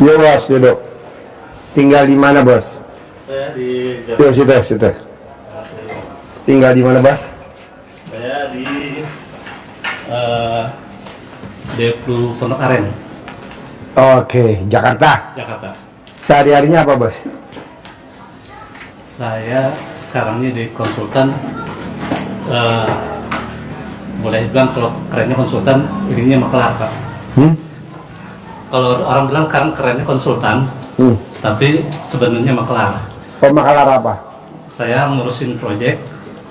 Yo bos, duduk. Tinggal di mana bos? Saya di Tuh situ. Tinggal di mana bos? Saya di Deplu Pondok Aren, Oke, Jakarta. Jakarta. Sehari-harinya apa bos? Saya sekarang ini di konsultan. Boleh bilang kalau kerennya konsultan, ininya makelar Pak. Kalau orang bilang kan kerennya konsultan, tapi sebenarnya makelar. Pemakalar apa? Saya ngurusin proyek,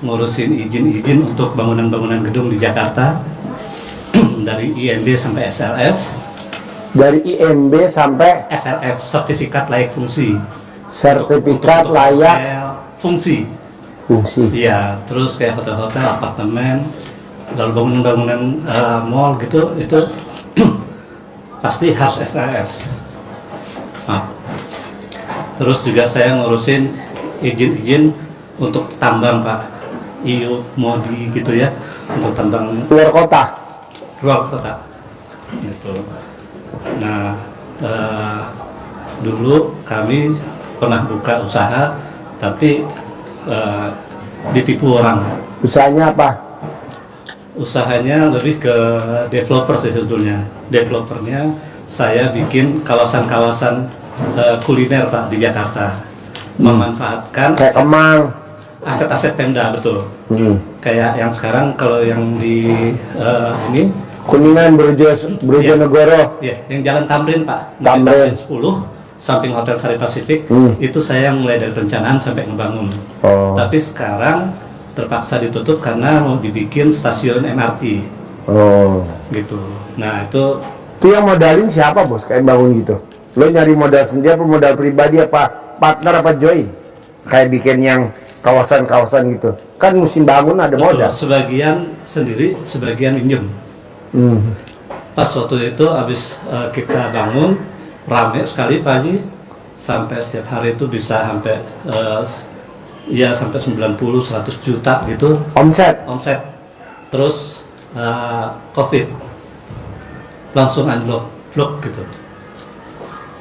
ngurusin izin-izin untuk bangunan-bangunan gedung di Jakarta dari IMB sampai SLF. Dari IMB sampai SLF, sertifikat layak fungsi. sertifikat Untuk layak hotel, fungsi. fungsi. Iya, terus kayak hotel-hotel, apartemen, lalu bangunan-bangunan mall gitu, itu pasti harus SLF. Nah, terus juga saya ngurusin izin-izin untuk tambang Pak, IU, MODI gitu ya, untuk tambang Luar kota. luar kota gitu. Nah, dulu kami pernah buka usaha tapi ditipu orang. Usahanya apa? Usahanya lebih ke developer sih sebetulnya. Developernya saya bikin kawasan-kawasan kuliner Pak di Jakarta, memanfaatkan Kayak Kemang. aset-aset Pemda, betul. Kayak yang sekarang kalau yang di ini Kuningan, Brojonegoro. ya, yang Jalan Tamrin Pak, Tamrin. 10 samping Hotel Sari Pasifik, itu saya mulai dari perencanaan sampai ngebangun. Oh. Tapi sekarang terpaksa ditutup karena mau dibikin stasiun MRT Oh. gitu. Nah itu Itu yang modalin siapa bos? Kayak bangun gitu. Lo nyari modal sendiri apa modal pribadi apa partner apa join? Kayak bikin yang kawasan-kawasan gitu. Kan musim bangun ada betul, modal. sebagian sendiri, sebagian minjem. Pas waktu itu habis kita bangun, rame sekali Pak Haji, sampai setiap hari itu bisa sampai ya sampai 90-100 juta gitu Omset. omset. Terus COVID langsung unlock gitu.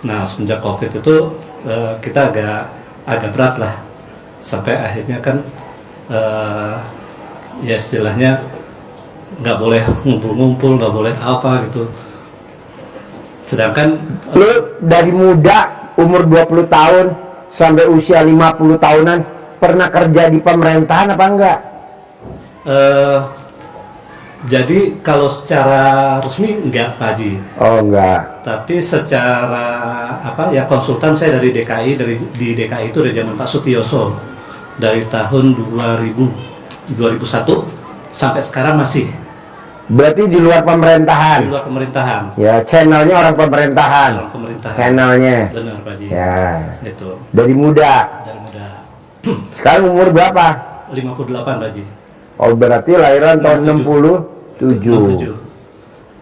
Nah semenjak COVID itu kita agak berat lah, sampai akhirnya kan ya istilahnya nggak boleh ngumpul-ngumpul, nggak boleh apa gitu. Sedangkan Lo dari muda umur 20 tahun sampai usia 50 tahunan pernah kerja di pemerintahan apa enggak? jadi kalau secara resmi enggak Pak Haji, Oh enggak. tapi secara apa ya konsultan saya dari DKI, di DKI itu dari zaman Pak Sutioso, dari tahun 2001 sampai sekarang masih Berarti di luar di pemerintahan. luar pemerintahan. Ya channelnya orang pemerintahan. Orang pemerintahan. Channelnya. Benar Pak Haji. Ya. Itu Dari muda. dari muda. Sekarang umur berapa? 58 Pak Haji. Oh berarti lahiran tahun 67.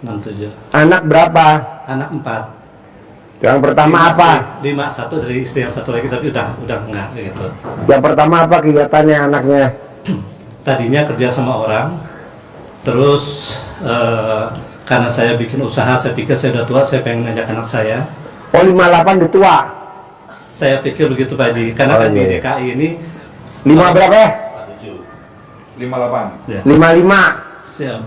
67. Anak berapa? Anak 4. Yang pertama apa? 5, satu dari istri yang satu lagi, tapi udah enggak gitu. Yang pertama apa kegiatannya anaknya? Tadinya kerja sama orang, terus karena saya bikin usaha, saya pikir saya udah tua, saya pengen ngajak anak saya. Oh 58 udah tua. Saya pikir begitu Pak Haji, karena Oh, kan di iya. DKI ini 5 berapa ya? 58. ya, 55. siap.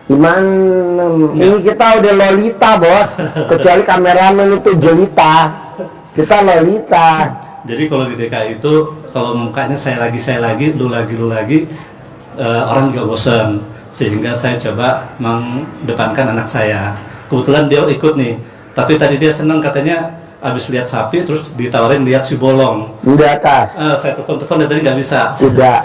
56. Ini kita udah lolita bos. Kecuali kameramen itu jelita. Kita lolita. Jadi kalau di DKI itu kalau mukanya saya lagi, lu lagi, orang juga bosan. Sehingga saya coba mengedepankan anak saya. Kebetulan dia ikut nih. Tapi tadi dia senang, katanya habis lihat sapi terus ditawarin lihat si bolong. Di atas. Saya telepon dan tadi nggak bisa. Tidak.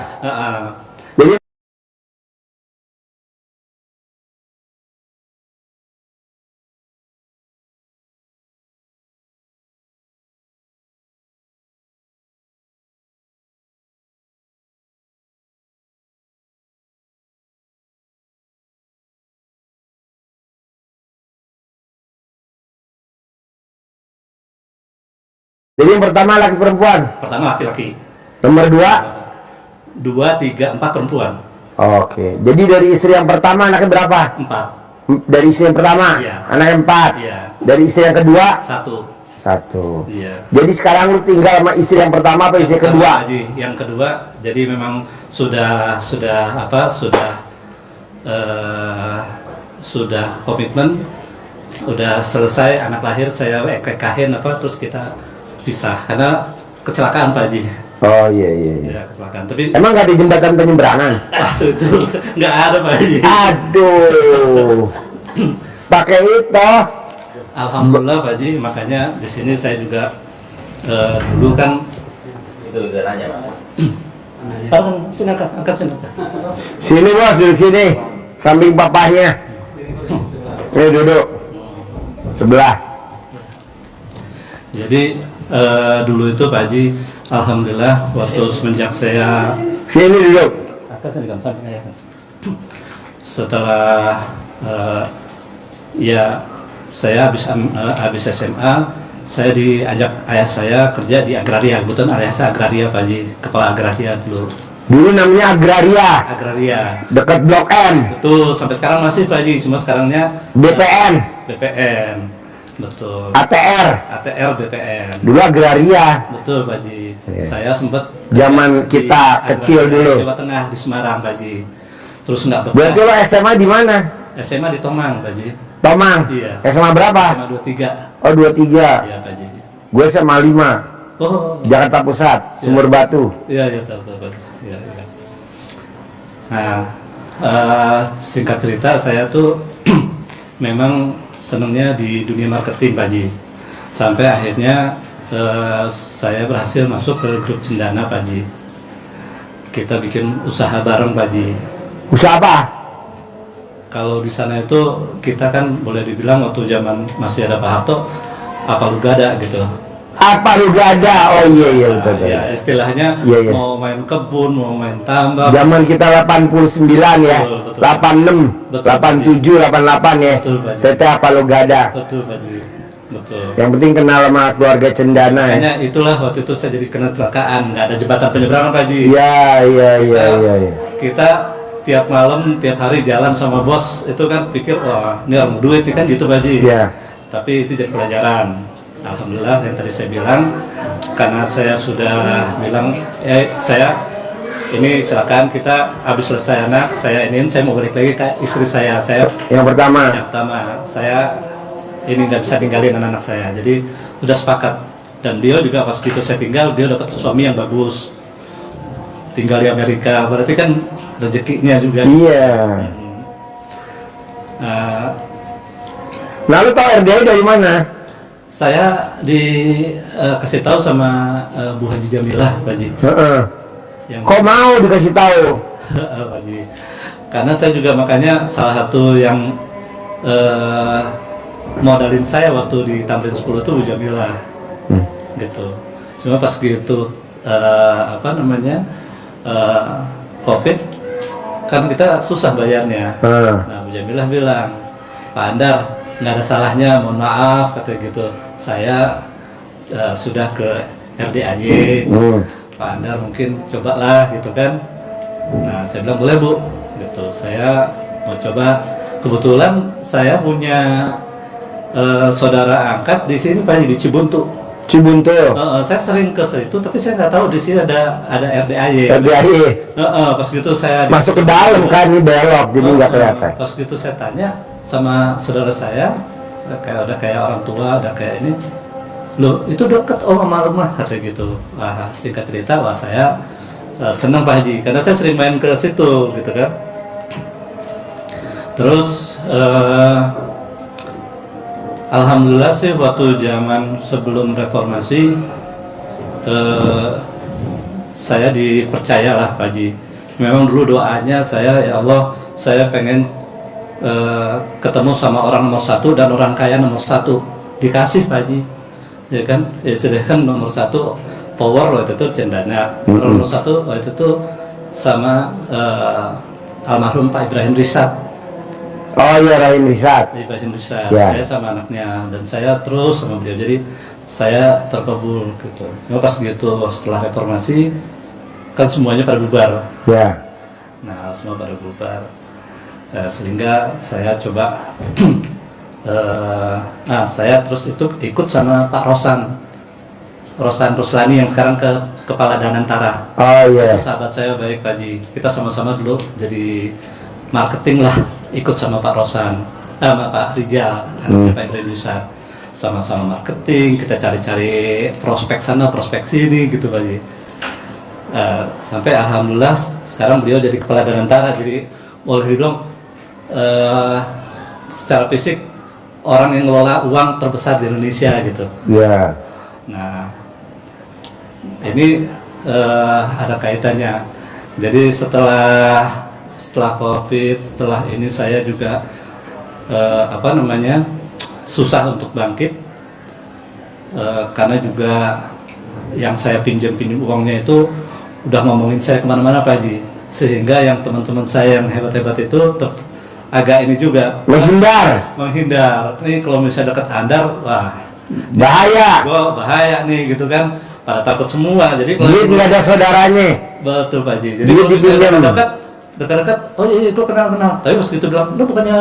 Jadi yang pertama laki perempuan. Pertama laki-laki. Nomor 2. 2, 3, 4 perempuan. Oke. Jadi dari istri yang pertama anaknya berapa? 4. Dari istri yang pertama, Iya. anaknya 4. Iya. Dari istri yang kedua? Satu. Satu. Iya. Jadi sekarang lu tinggal sama istri yang pertama apa istri Yang kedua? pertama, Haji. Yang kedua, jadi memang sudah komitmen, udah selesai, anak lahir saya kekahin terus kita pisah karena kecelakaan Pak Haji. Oh iya. Ya, kecelakaan. Tapi Emang nggak di jembatan penyeberangan? waktu itu nggak ada Pak Haji. Aduh. Pakai itu. Alhamdulillah Pak Haji, makanya di sini saya juga dulu kan Itu udaranya, Pak. sini angkat sini. Sini bos, duduk sini. Samping papahnya. Nih duduk. Sebelah. Jadi dulu itu Pak Haji, alhamdulillah waktu semenjak saya Sini duduk. setelah ya saya habis SMA, saya diajak ayah saya kerja di agraria, kebetulan ayah saya agraria Pak Haji, kepala agraria dulu. Dulu namanya Agraria. Agraria. Dekat Blok M. Betul, sampai sekarang masih Pak Haji, cuma sekarangnya BPN. BPN. Betul. ATR. ATR BPN. Dulu Agraria. Betul Pak Haji. Iya. Saya sempat Zaman di kita Agraria kecil dulu. Jawa Tengah di Semarang Pak Haji. Terus nggak Berarti betah. lo SMA di mana? SMA di Tomang Pak Haji. Tomang. Iya. SMA berapa? SMA 23. Oh 23. Iya Pak Haji. Gue SMA 5. Oh. Jakarta Pusat, Sumur Batu. Iya tahu. Iya. Nah, singkat cerita saya tuh memang senangnya di dunia marketing Pak Haji. Sampai akhirnya saya berhasil masuk ke grup Cendana Pak Haji. Kita bikin usaha bareng Pak Haji. Usaha apa? Kalau di sana itu kita kan boleh dibilang waktu zaman masih ada Pak Harto, apa lu gak ada gitu. Apa lu gak ada? Oh iya Nah, betul. ya istilahnya Iya. mau main kebun, mau main tambak. Zaman kita 89 ya. Betul. 86, Betul, 87, 88 ya. Betul, Pak. PT apa lu gak ada? Betul Pak Haji. Betul. Yang penting kenal sama keluarga Cendana ya. Makanya itulah waktu itu saya jadi kena kecelakaan, nggak ada jembatan penyeberangan Pak Haji. Iya. Kita tiap malam, tiap hari jalan sama bos itu kan pikir wah ini orang duit nih kan gitu Pak Haji. Iya. Tapi itu jadi pelajaran. Alhamdulillah yang tadi saya bilang, karena saya sudah bilang saya ini kecelakaan, kita habis selesai anak saya mau balik lagi ke istri saya Yang pertama. saya ini nggak bisa tinggalin anak-anak saya, jadi udah sepakat. Dan dia juga pas gitu saya tinggal, dia dapat suami yang bagus, tinggal di Amerika, berarti kan rezekinya juga. Iya. Nah lu tau RDI dari mana? Saya dikasih tahu sama Bu Haji Jamilah Pak Haji. Heeh. Yang Kok mau dikasih tahu? Pak Haji. Karena saya juga makanya salah satu yang modalin saya waktu di Tamrin 10 itu Bu Jamilah. Gitu. Cuma pas gitu COVID kan kita susah bayarnya. Nah Bu Jamilah bilang, Pak Andar nggak ada salahnya, mohon maaf katanya gitu. Saya sudah ke RDAY, Pak Andar mungkin cobalah gitu kan. Nah saya bilang boleh Bu, gitu. Saya mau coba. Kebetulan saya punya saudara angkat di sini Pak, di Cibuntu. Saya sering ke situ, tapi saya nggak tahu di sini ada RDAY. Pas gitu saya Masuk ke dalam kan, ini belok jadi nggak kelihatan. Pas gitu saya tanya sama saudara saya, kayak orang tua, udah kayak ini, loh itu deket sama rumah katanya gitu. Wah singkat cerita, saya senang Pak Haji, karena saya sering main ke situ gitu kan. Terus alhamdulillah sih waktu zaman sebelum reformasi saya dipercayalah Pak Haji. Memang dulu doanya saya, ya Allah saya pengen ketemu sama orang nomor 1 dan orang kaya nomor 1, dikasih Pak Haji, ya kan, istilahnya nomor 1 power waktu itu Cendana, nomor 1 waktu itu sama almarhum Pak Ibrahim Rizat. Oh iya, Rahim Rizat. Ibrahim Rizat, Ya. saya sama anaknya dan saya terus sama beliau, jadi saya terkabul gitu. Cuma pas gitu setelah reformasi kan semuanya pada bubar. Ya. Nah semua pada bubar. Sehingga saya coba Saya terus itu ikut sama Pak Rosan Ruslani yang sekarang kepala Danantara. Oh iya. Itu sahabat saya baik Pak Haji. Kita sama-sama dulu jadi marketing lah, ikut sama Pak Rosan, sama Pak Rijal, Pak Indonesia. Sama-sama marketing, kita cari-cari prospek sana, prospek sini gitu Pak Haji. Sampai alhamdulillah sekarang beliau jadi kepala Danantara, jadi boleh dibilang secara fisik orang yang ngelola uang terbesar di Indonesia gitu. Iya. Nah, ini ada kaitannya. Jadi setelah COVID, setelah ini saya juga susah untuk bangkit karena juga yang saya pinjam uangnya itu udah ngomongin saya kemana-mana Pak Haji, sehingga yang teman-teman saya yang hebat-hebat itu agak ini juga menghindar. Nih kalau misalnya dekat Andar, wah bahaya nih gitu kan, pada takut semua. Jadi kalau duit nggak ada saudaranya. Betul Pak Haji. Jadi kalau misalnya dekat, oh iya gue kenal. Tapi pas gitu bilang, lu bukannya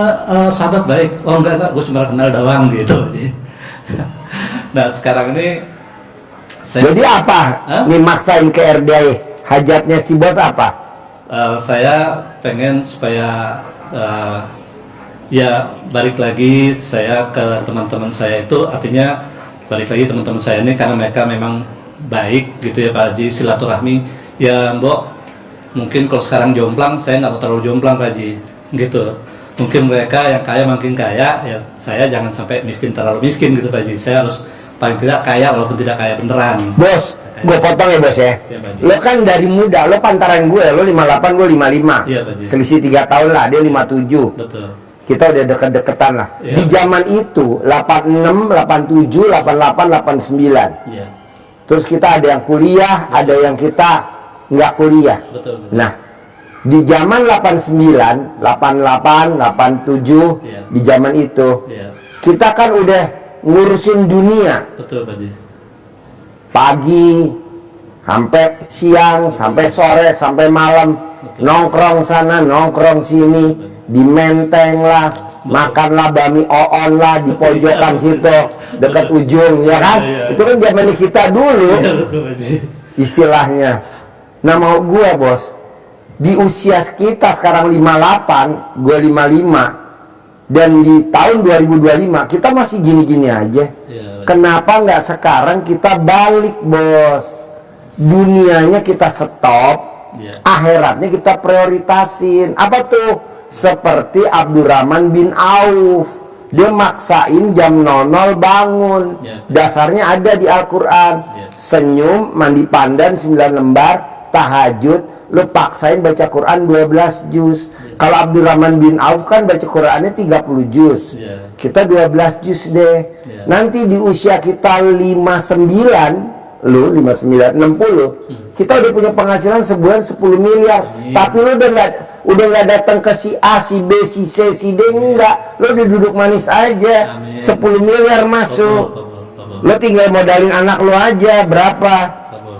sahabat baik? Oh enggak, gue cuma kenal doang gitu. Nah sekarang ini jadi apa? Nih maksain ke RDI, hajatnya si bos apa? Saya pengen supaya ya balik lagi saya ke teman-teman saya itu, artinya balik lagi teman-teman saya ini karena mereka memang baik gitu ya Pak Haji, silaturahmi ya Mbok. Mungkin kalau sekarang jomplang, saya nggak mau terlalu jomplang Pak Haji gitu. Mungkin mereka yang kaya makin kaya, ya saya jangan sampai miskin terlalu miskin gitu Pak Haji. Saya harus paling tidak kaya walaupun tidak kaya beneran. Bos, gue potong ya bos ya. Ya, lo kan dari muda, lo pantaran gue, lo 58, gue 55. Iya, Pak Haji. Selisih 3 tahun lah, dia 57. Betul. Kita udah deket-deketan lah. Ya. Di zaman itu 86, 87, 88, 89. Iya. Terus kita ada yang kuliah, ada yang kita nggak kuliah. Betul. Nah, di zaman 89, 88, 87, Iya. di zaman itu Iya. kita kan udah ngurusin dunia. Betul Pak Haji. Pagi sampai siang, sampai sore, sampai malam. Betul. Nongkrong sana, nongkrong sini, di Menteng lah, makanlah bami oon lah di pojokan situ, dekat ujung, ya kan? Iya. Itu kan zaman kita dulu, Iya betul Pak Haji. istilahnya. Nah mau gua bos, di usia kita sekarang 58, gua 55, dan di tahun 2025 kita masih gini-gini aja. Iya, Kenapa nggak sekarang kita balik bos? Dunianya kita stop, Iya. akhiratnya kita prioritasin. Apa tuh? Seperti Abdurrahman bin Auf, dia maksain jam 00 bangun. Iya. Dasarnya ada di Al-Quran. Iya. Senyum, mandi pandan 9 lembar, tahajud, lu paksain baca Quran 12 juz. Kalau Abdurrahman bin Auf kan baca Qurannya 30 juz. Iya. Kita 12 juz deh. Iya. Nanti di usia kita 59, lu 59, 60, kita udah punya penghasilan sebulan 10 miliar. Amin. Tapi lu udah nggak datang ke si A, si B, si C, si D, enggak. Lu udah duduk manis aja. Amin. 10 miliar masuk. Lo tinggal modalin anak lo aja berapa?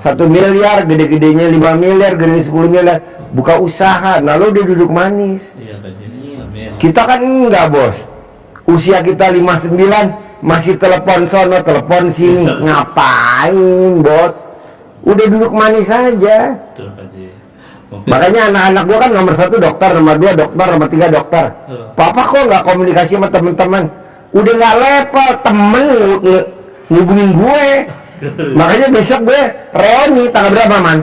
1 miliar, gede-gedenya 5 miliar, gede 10 miliar. Buka usaha, nah lo udah duduk manis. Iya Pak Haji. Amin. Kita kan enggak bos. Usia kita 59 masih telepon sono, telepon sini. Ngapain bos? Udah duduk manis aja. Betul Pak Haji. Mungkin Makanya anak-anak gua kan nomor 1 dokter, nomor 2 dokter, nomor 3 dokter. Papa kok nggak komunikasi sama teman-teman? Udah nggak level, temen ngubungin gue. Makanya besok gue reuni tanggal berapa man?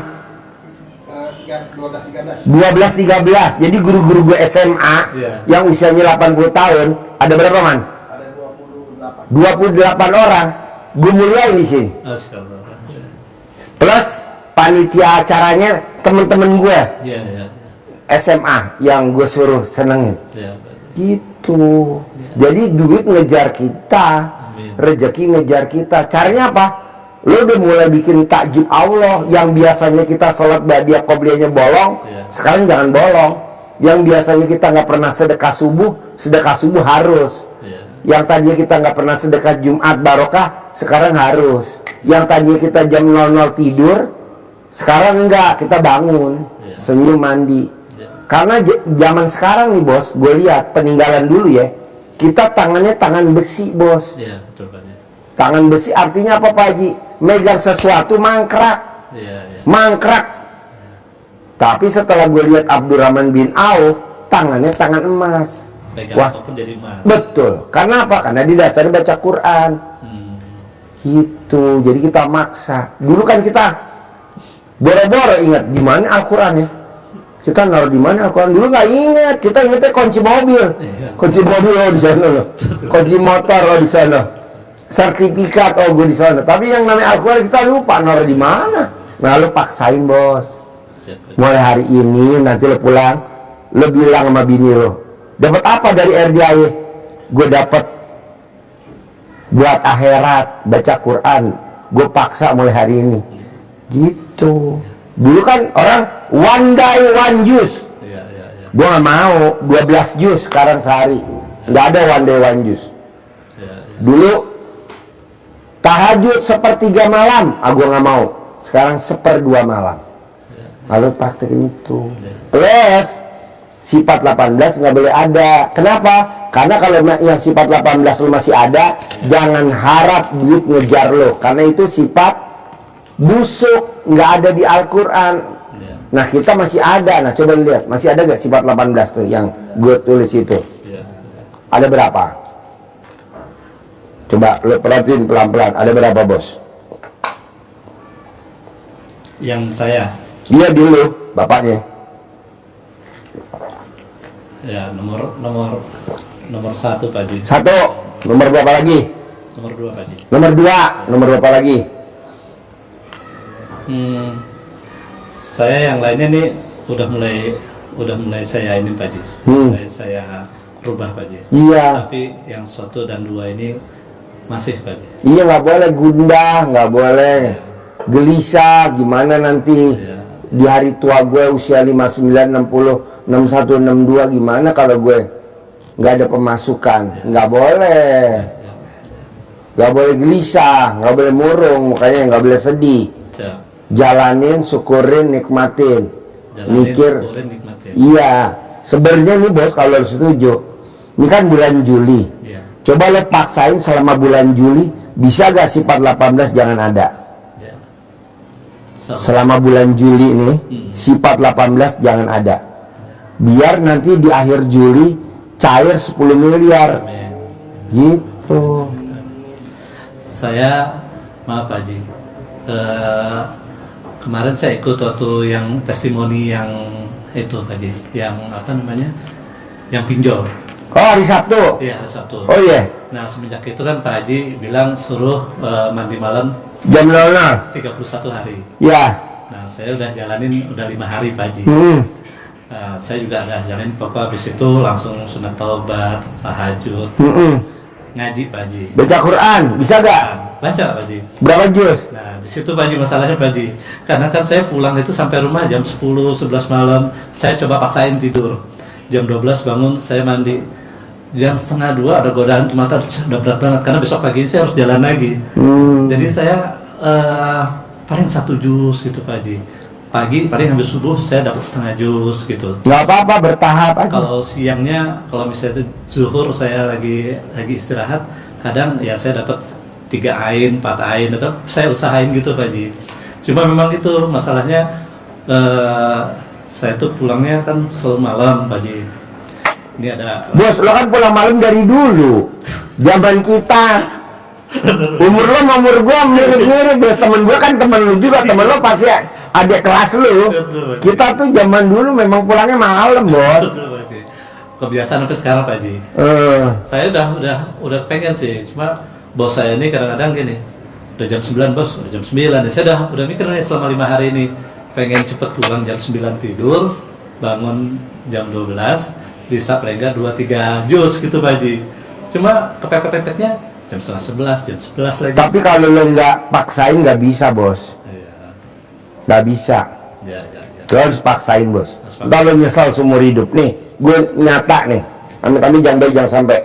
12-13. Jadi guru-guru gue SMA Iya. yang usianya 80 tahun ada berapa man? Ada 28. 28 orang. Gue muliain di sini. Asyaallah. Plus panitia acaranya temen-temen gue Iya, iya. SMA yang gue suruh senengin. Iya, Pak Haji. Gitu. Jadi duit ngejar kita, Amin. rezeki ngejar kita. Caranya apa? Lo udah mulai bikin takjub Allah. Yang biasanya kita sholat badiah qobliyahnya bolong, Iya. sekarang jangan bolong. Yang biasanya kita nggak pernah sedekah subuh harus. Iya. Yang tadinya kita nggak pernah sedekah Jumat barokah, sekarang harus. Yang tadinya kita jam 00 tidur, sekarang enggak, kita bangun, Iya. senyum mandi. Iya. Karena zaman sekarang nih bos, gue lihat peninggalan dulu ya, Kita tangannya tangan besi, bos. Iya, betul Pak Haji. Tangan besi artinya apa, Pak Haji? Megang sesuatu mangkrak. Iya, iya. Mangkrak. Tapi setelah gue lihat Abdurrahman bin Auf, tangannya tangan emas. Pegang Was- apapun jadi emas. Betul. Karena apa? Karena di dasarnya baca Quran. Gitu. Jadi kita maksa. Dulu kan kita boro-boro ingat di mana Al-Quran ya. Kita naruh di mana Al-Quran? Dulu nggak ingat. Kita ingatnya kunci mobil. Kunci mobil di sana loh. Kunci motor di sana. Sertifikat gue di sana. Tapi yang namanya Al-Quran kita lupa naruh di mana. Nah, lu paksain, bos. Siap, Pak Haji. Mulai hari ini nanti lo pulang, lo bilang sama bini lo, dapat apa dari RDI? Gue dapat buat akhirat baca Quran. Gue paksa mulai hari ini. Gitu. Dulu kan orang one day one juice. Iya, iya, iya. Gue nggak mau 12 jus sekarang sehari. Nggak ada one day one juice. Iya, iya. Dulu tahajud sepertiga malam, gue nggak mau. Sekarang seperdua malam. Lalu praktekin itu. Plus sifat 18 nggak boleh ada. Kenapa? Karena kalau yang sifat 18 lu masih ada, jangan harap duit ngejar lo. Karena itu sifat busuk, nggak ada di Al-Quran. Iya, Nah kita masih ada. Nah coba lihat, masih ada gak sifat 18 tuh yang gue tulis itu? iya. Ada berapa? Coba lo perhatiin pelan-pelan. Ada berapa, bos? Yang saya, Iya dulu, bapaknya. ya nomor 1 Pak Haji. 1. Nomor berapa lagi? Nomor 2 Pak Haji. Nomor 2. Nomor berapa lagi? Saya yang lainnya nih udah mulai saya ini Pak Haji. Mulai saya rubah Pak Haji. Iya. Tapi yang 1 dan 2 ini masih Pak Haji. Iya, nggak boleh gundah, nggak boleh gelisah. Gimana nanti Iya. di hari tua gue usia 59, 60, 61, 62 gimana kalau gue nggak ada pemasukan? Nggak boleh. Nggak boleh gelisah, nggak boleh murung, makanya nggak boleh sedih. Siap. Jalanin, syukurin, nikmatin. Jalanin, Mikir. syukurin, nikmatin. Iya. Sebenarnya nih bos, kalau lo setuju, ini kan bulan Juli. Iya. Coba lo paksain selama bulan Juli, bisa gak sifat 18 jangan ada? Ya. Selama bulan Juli nih, sifat 18 jangan ada. Biar nanti di akhir Juli cair 10 miliar. Amin. Gitu. Saya maaf Pak Haji. Kemarin saya ikut waktu yang testimoni yang itu Pak Haji, yang apa namanya? Yang pinjol. Oh, hari Sabtu. Iya, hari Sabtu. Oh iya. Nah, semenjak itu kan Pak Haji bilang suruh mandi malam Jam 00. 31 hari. Ya. Nah, saya udah jalanin udah 5 hari Pak Haji. Nah, saya juga udah jalanin pokoknya habis itu langsung sunat taubat, tahajud, ngaji Pak Haji. Baca Quran, bisa gak? Baca Pak Haji. Berapa juz? Nah, di situ Pak Haji masalahnya Pak Haji. Karena kan saya pulang itu sampai rumah jam 10, 11 malam. Saya coba paksain tidur. Jam 12 bangun, saya mandi. Jam setengah 2 ada godaan tuh mata udah berat banget karena besok pagi saya harus jalan lagi. Jadi saya paling 1 jus gitu Pak Haji. Pagi paling habis subuh saya dapat setengah jus gitu. Nggak apa-apa, bertahap aja. Kalau siangnya, kalau misalnya itu zuhur saya lagi istirahat, kadang ya saya dapat 3 ain, 4 ain, tetap saya usahain gitu Pak Haji. Cuma memang itu masalahnya, saya tuh pulangnya kan selalu malam Pak Haji. Ini ada Bos, lo kan pulang malam dari dulu. Zaman kita. Umur lo sama umur gua mirip-mirip. Bos, temen gua kan temen lu juga. Temen lo pasti adik kelas lu. Kita tuh zaman dulu memang pulangnya malam, bos. Betul, Pak Haji. Kebiasaan sampai sekarang Pak Haji. Saya udah pengen sih, cuma bos saya ini kadang-kadang gini, udah jam 9 bos, udah jam 9, saya udah mikir nih selama 5 hari ini pengen cepet pulang jam 9 tidur, bangun jam 12, bisa paling nggak 2-3 jus gitu Pak Haji. Cuma kepepet-pepetnya jam setengah 11, jam 11 lagi. Tapi kalau lo nggak paksain nggak bisa, bos. Iya, Nggak bisa. ya. Lo harus paksain, bos. Harus paksain. Ntar lo nyesal seumur hidup. Nih, gue nyata nih. Amit-amit jangan sampai.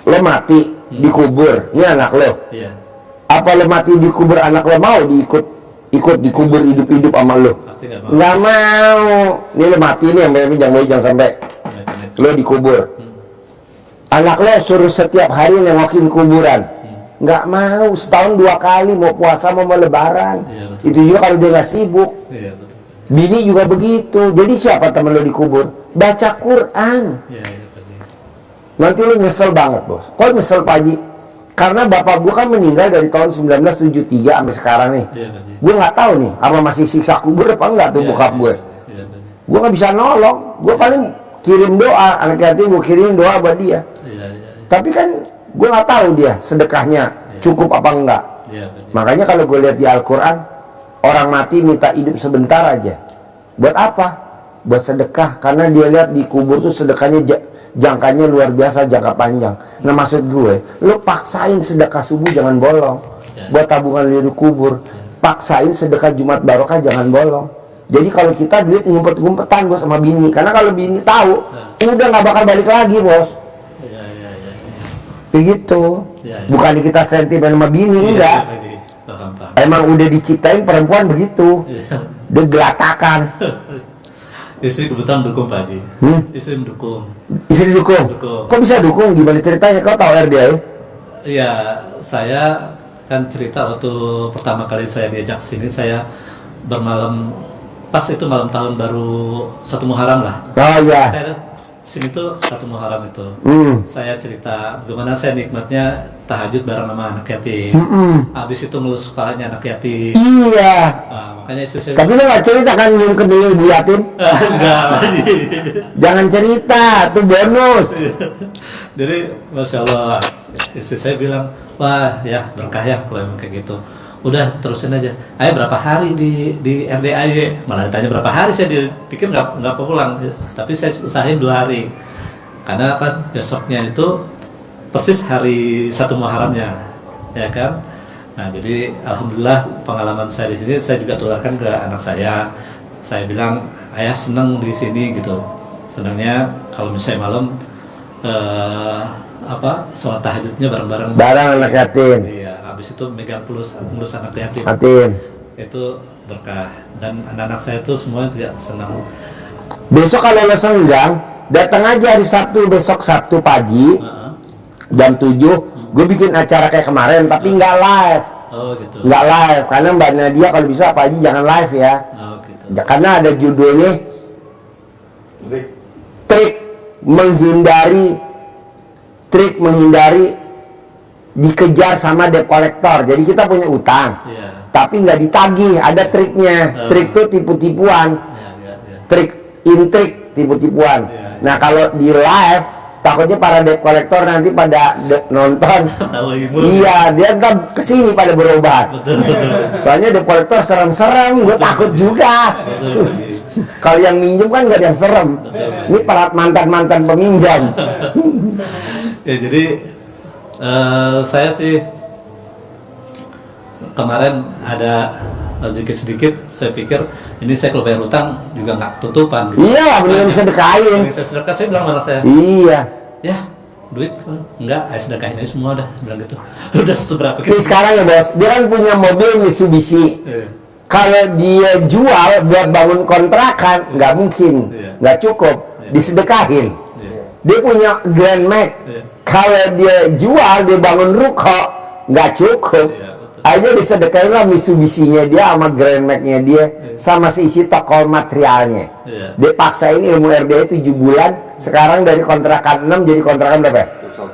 Lo mati, dikubur. Ini anak lo. Iya, Apa lo mati dikubur anak lo mau ikut dikubur hidup-hidup sama lo? pasti nggak mau. Nggak mau. Ini lo mati nih, jangan sampai Amit-amit. lo dikubur. Anak lo suruh setiap hari nengokin kuburan, nggak mau. Setahun 2 kali, mau puasa mau lebaran. Iya, betul. Itu juga kalau dia nggak sibuk. Iya, betul. Bini juga begitu. Jadi siapa temen lo dikubur? Baca Quran. Iya, iya, Pak Haji. Nanti lo nyesel banget, bos. Kok nyesel, Pak Haji? Karena bapak gua kan meninggal dari tahun 1973 sampai sekarang nih. Iya, Pak Haji. Gue nggak tahu nih apa masih siksa kubur apa enggak tuh Iya, bokap iya, gue. Iya, Pak Haji. Gue nggak bisa nolong. Gue paling kirim doa, anak yatim gue kirim doa buat dia. Iya, iya, Tapi kan gue nggak tahu dia sedekahnya cukup apa enggak. iya, Pak Haji. Makanya kalau gue lihat di Al-Quran, orang mati minta hidup sebentar aja. Buat apa? Buat sedekah. Karena dia lihat di kubur tuh sedekahnya jangkanya luar biasa, jangka panjang. Nah maksud gue, lo paksain sedekah subuh jangan bolong. Buat tabungan lu di kubur. Paksain sedekah Jumat Barokah jangan bolong. Jadi kalau kita duit ngumpet-ngumpetan bos sama bini. Karena kalau bini tahu, udah nggak bakal balik lagi bos. Iya, iya, iya. Begitu. Iya, iya. Bukan kita sentimen sama bini, Iya, enggak. Pak Haji. Paham, paham. Emang udah diciptain perempuan begitu. Iya. Dia gelatakan. Istri kebetulan dukung, Pak Haji. Istri mendukung. Istri dukung. Dukung. Kok bisa dukung? Gimana ceritanya? Kau tahu RDA? Iya, saya kan cerita waktu pertama kali saya diajak sini, saya bermalam, pas itu malam tahun baru 1 Muharram lah. Oh iya. Saya sini tuh 1 Muharram itu. Saya cerita bagaimana saya nikmatnya tahajud bareng sama anak yatim. Habis itu ngelus kepalanya anak yatim. Iya. Nah, makanya istri saya Tapi lo gak cerita kan nyium kening ibu yatim? enggak, Pak Haji. Jangan cerita, tuh bonus. Jadi Masya Allah, istri saya bilang, wah ya berkah ya kalau emang kayak gitu. Udah terusin aja. Ayo berapa hari di RDAY? Malah ditanya berapa hari, saya dipikir nggak pulang. Tapi saya usahain 2 hari. Karena apa? Besoknya itu persis hari 1 Muharramnya, ya kan? Nah jadi alhamdulillah pengalaman saya di sini saya juga tularkan ke anak saya. Saya bilang, ayah seneng di sini gitu. Senangnya kalau misalnya malam sholat tahajudnya bareng-bareng. Barang anak yatim. Iya, habis itu megang pelus anak yatim. Yatim. Itu berkah, dan anak-anak saya tuh semua juga senang. Besok kalau lo senggang, datang aja hari Sabtu, besok Sabtu pagi jam 7. Gue bikin acara kayak kemarin, tapi nggak live. Oh gitu. Nggak live, karena Mbak Nadia kalau bisa Pak Haji jangan live ya. Oh gitu. Karena ada judulnya trik menghindari dikejar sama debt collector. Jadi kita punya utang, tapi nggak ditagih. Ada triknya. Trik itu tipu-tipuan. Trik intrik tipu-tipuan. Nah kalau di live takutnya para debt collector nanti pada nonton. Iya, dia ntar kesini pada berobat. Soalnya debt collector serem-serem, gue takut juga. Kalau yang minjem kan nggak ada yang serem. Ini para mantan-mantan peminjam. Ya jadi saya sih kemarin ada rezeki sedikit, saya pikir ini saya kalau bayar utang juga nggak ketutupan. Gitu. Iya, benar sedekahin. Saya sedekah, saya bilang sama saya. Iya. Ya, duit enggak, sedekahin aja semua dah, bilang gitu. Udah seberapa Ini sekarang ya bos, dia kan punya mobil Mitsubishi. Kalau dia jual buat bangun kontrakan, nggak mungkin, nggak cukup, disedekahin. Dia punya Grand Max. Kalau dia jual, dia bangun ruko, nggak cukup. Aja disedekahin lah Mitsubishi-nya dia sama Grand Max-nya dia, sama seisi toko materialnya. Dia paksain ilmu RDA 7 bulan, sekarang dari kontrakan 6 jadi kontrakan berapa?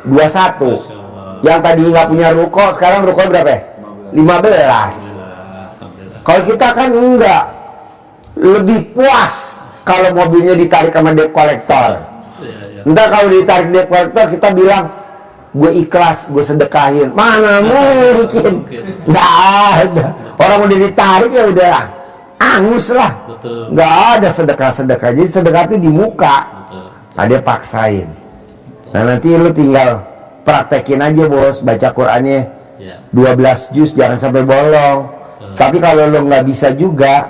21. Yang tadi nggak punya ruko, sekarang ruko berapa? 15. Kalau kita kan enggak, lebih puas kalau mobilnya ditarik sama debt collector. Entah kalau ditarik debt collector kita bilang gue ikhlas, gue sedekahin. Mana mungkin? Nggak ada. Orang udah ditarik ya udah angus lah. Nggak ada sedekah-sedekah. Jadi sedekah itu di muka. Nah dia paksain. Nah nanti lu tinggal praktekin aja bos, baca Qurannya 12 juz, jangan sampai bolong. Tapi kalau lo nggak bisa juga,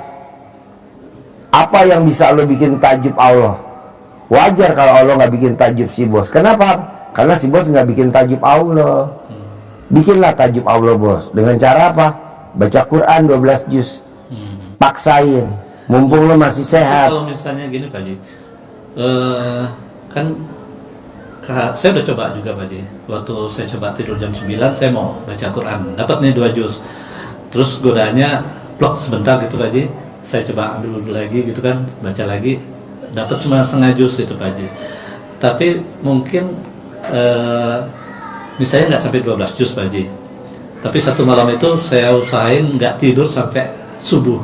apa yang bisa lo bikin takjub Allah? Wajar kalau Allah nggak bikin takjub si bos. Kenapa? Karena si bos nggak bikin takjub Allah. Bikinlah takjub Allah bos. Dengan cara apa? Baca Quran 12 juz. Paksain. Mumpung lo masih sehat. Kalau misalnya gini Pak Haji, kan Saya udah coba juga Pak Haji. Waktu saya coba tidur jam 9, saya mau baca Quran. Dapat nih 2 juz. Terus godaannya blok sebentar gitu Pak Haji. Saya coba ambil dulu lagi gitu kan, baca lagi. Dapat cuma setengah juz itu Pak Haji. Tapi mungkin misalnya nggak sampai 12 juz Pak Haji. Tapi satu malam itu saya usahain nggak tidur sampai subuh.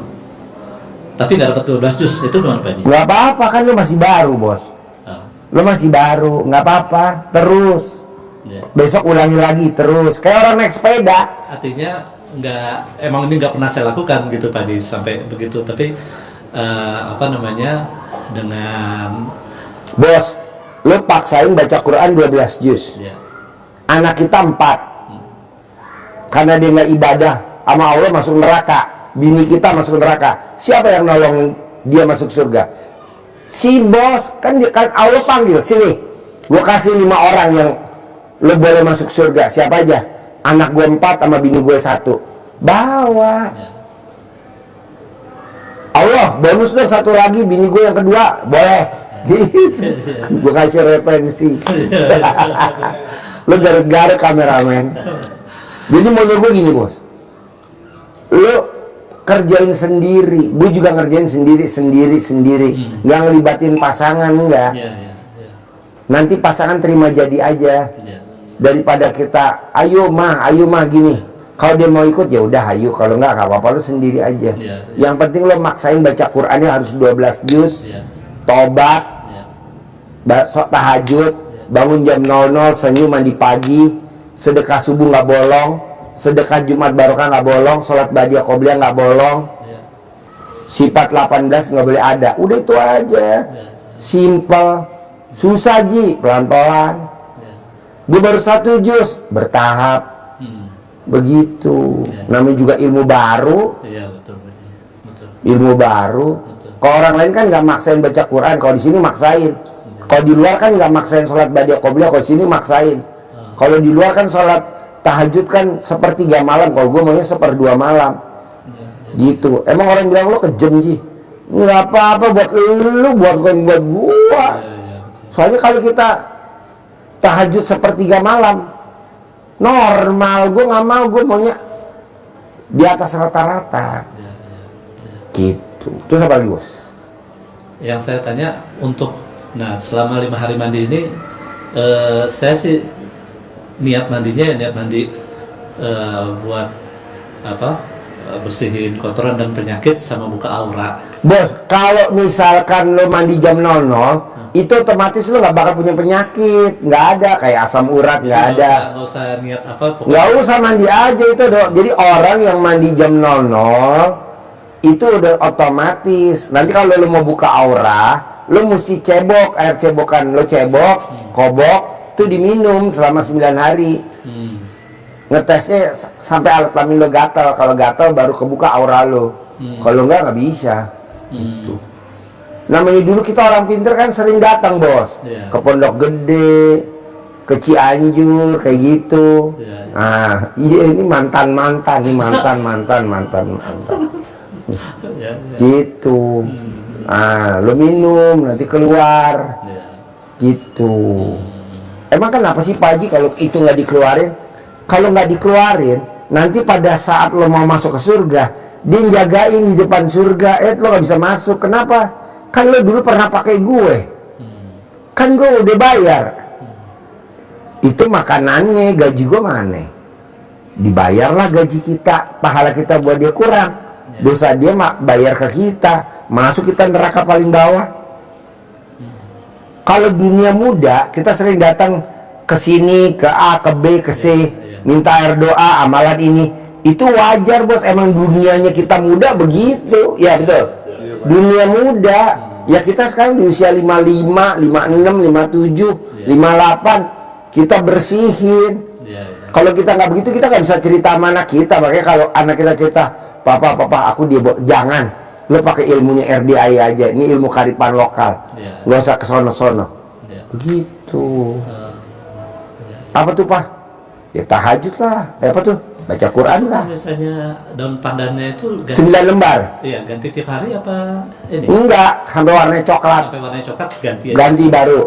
Tapi nggak dapat 12 juz. Itu gimana Pak Haji? Nggak apa-apa, kan lu masih baru bos. Lo masih baru, nggak apa-apa, terus besok ulangi lagi terus, kayak orang naik sepeda. Artinya emang ini nggak pernah saya lakukan gitu Pak Haji sampai begitu, tapi dengan Bos, lo paksain baca Quran 12 juz, anak kita 4, karena dia nggak ibadah sama Allah masuk neraka, bini kita masuk neraka, siapa yang nolong dia masuk surga? Si bos, kan Allah panggil, sini gue kasih 5 orang yang lo boleh masuk surga. Siapa aja? Anak gue 4 sama bini gue 1. Bawa Allah, bonus dong 1 lagi, bini gue yang kedua, boleh. Gue kasih referensi. Lo garuk-garuk kameramen. Jadi maunya gue gini bos, lo kerjain sendiri, gue juga ngerjain sendiri, nggak ngelibatin pasangan, enggak. Nanti pasangan terima jadi aja, daripada kita ayo mah gini. Kalau dia mau ikut ya udah ayo, kalau nggak apa-apa, lo sendiri aja. Yang penting lo maksain baca Qurannya harus 12 juz, tobat, tahajud, bangun jam 00, senyum mandi pagi, sedekah subuh nggak bolong, sedekah Jumat barokah nggak bolong, sholat badiah qobliyah nggak bolong, sifat 18 nggak boleh ada. Udah itu aja, simple, susah Ji, pelan-pelan. Gue baru 1 juz, bertahap, begitu. Namanya juga ilmu baru, ilmu baru. Kalau orang lain kan nggak maksain baca Quran, kalau di sini maksain. Kalau di luar kan nggak maksain sholat badiah qobliyah, kalau di sini maksain. Kalau di luar kan sholat tahajud kan 1/3 malam, kalau gue maunya 1/2 malam, gitu. Emang orang bilang lo kejem Ji, nggak apa-apa buat lu, buat gua. Soalnya kalau kita tahajud 1/3 malam, normal. Gue nggak mau, gue maunya di atas rata-rata, gitu. Terus apa lagi bos? Yang saya tanya selama 5 hari mandi ini, saya sih niat mandinya niat mandi buat bersihin kotoran dan penyakit sama buka aura. Bos, kalau misalkan lo mandi jam 00, itu otomatis lo nggak bakal punya penyakit, nggak ada kayak asam urat, nggak ada. Nggak usah niat Nggak usah mandi aja itu dong. Jadi orang yang mandi jam 00 itu udah otomatis. Nanti kalau lo mau buka aura, lo mesti cebok, air cebokan lo cebok, kobok, itu diminum selama 9 hari. Ngetesnya sampai alat kelamin lo gatal. Kalau gatal baru kebuka aura lo. Kalau nggak bisa. Gitu. Namanya dulu kita orang pinter kan sering datang bos, ke Pondok Gede, ke Cianjur kayak gitu. Nah, iya ini mantan. Gitu. Ah, lo minum nanti keluar. Gitu. Emang kenapa sih Pak Haji kalau itu nggak dikeluarin? Kalau nggak dikeluarin, nanti pada saat lo mau masuk ke surga, dia jagain di depan surga, lo nggak bisa masuk. Kenapa? Kan lo dulu pernah pakai gue, kan gue udah bayar. Itu makanannya, gaji gue mana? Dibayarlah gaji kita, pahala kita buat dia kurang, dosa dia bayar ke kita, masuk kita neraka paling bawah. Kalau dunia muda, kita sering datang ke sini, ke A, ke B, ke C, minta air doa, amalan ini. Itu wajar bos, emang dunianya kita muda begitu. Ya betul, dunia muda. Ya kita sekarang di usia 55, 56, 57, 58, kita bersihin. Kalau kita nggak begitu, kita nggak bisa cerita sama anak kita. Makanya kalau anak kita cerita, papa aku jangan. Lo pakai ilmunya RDI aja, ini ilmu kearifan lokal, nggak usah kesono-sono. Begitu. Apa tuh Pak? Ya tahajud lah. Apa tuh? Baca Quran lah. Biasanya daun pandannya itu 9 lembar. Iya, ganti tiap hari apa ini? Enggak, sampai warnanya coklat. Sampai warnanya coklat ganti aja. Ganti baru.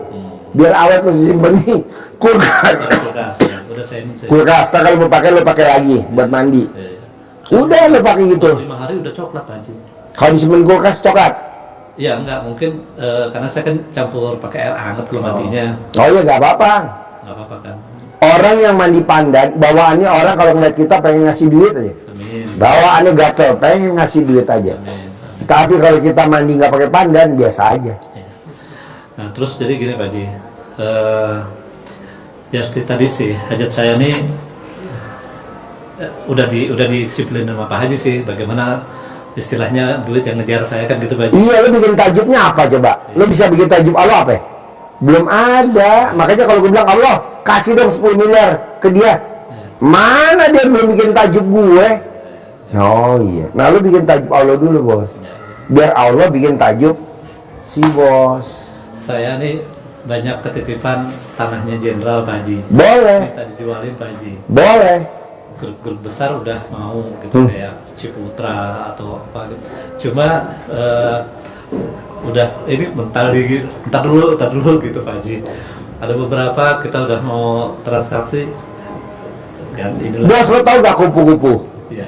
biar awet lu simpen nih kulkas. Kulkas ya. Udah saya ini. Kulkas, tak kalau mau pakai lu pakai lagi buat mandi. Iya. Udah lu pakai gitu. 5 hari udah coklat Pak Haji. Kalau disimpan kulkas coklat. Ya enggak mungkin karena saya kan campur pakai air hangat kalau mandinya. Oh iya nggak apa-apa. Nggak apa-apa kan. Orang yang mandi pandan, bawaannya orang kalau ngeliat kita pengen ngasih duit aja. Amin. Bawaannya gatel, pengen ngasih duit aja. Amin. Tapi kalau kita mandi nggak pakai pandan, biasa aja. Ya. Nah terus jadi gini Pak Haji, ya seperti tadi sih hajat saya nih udah disiplin sama Pak Haji sih, bagaimana istilahnya duit yang ngejar saya kan gitu Pak Haji. Iya, lu bikin tajubnya apa coba? Lu bisa bikin tajub Allah apa ya? Belum ada. Makanya kalau gue bilang Allah kasih dong 10 miliar ke dia, mana dia belum bikin tajub gue? Oh iya. Nah lu bikin tajub Allah dulu bos, biar Allah bikin tajub si bos. Saya nih banyak ketitipan tanahnya Jenderal Pak Haji. Boleh, Minta dijualin Pak Haji. boleh. Grup besar udah mau gitu kayak Ciputra atau apa gitu. Cuma udah ini entar dulu gitu Pak Haji. Ada beberapa kita udah mau transaksi dan inilah. Bos lo tau gak kupu-kupu? Iya.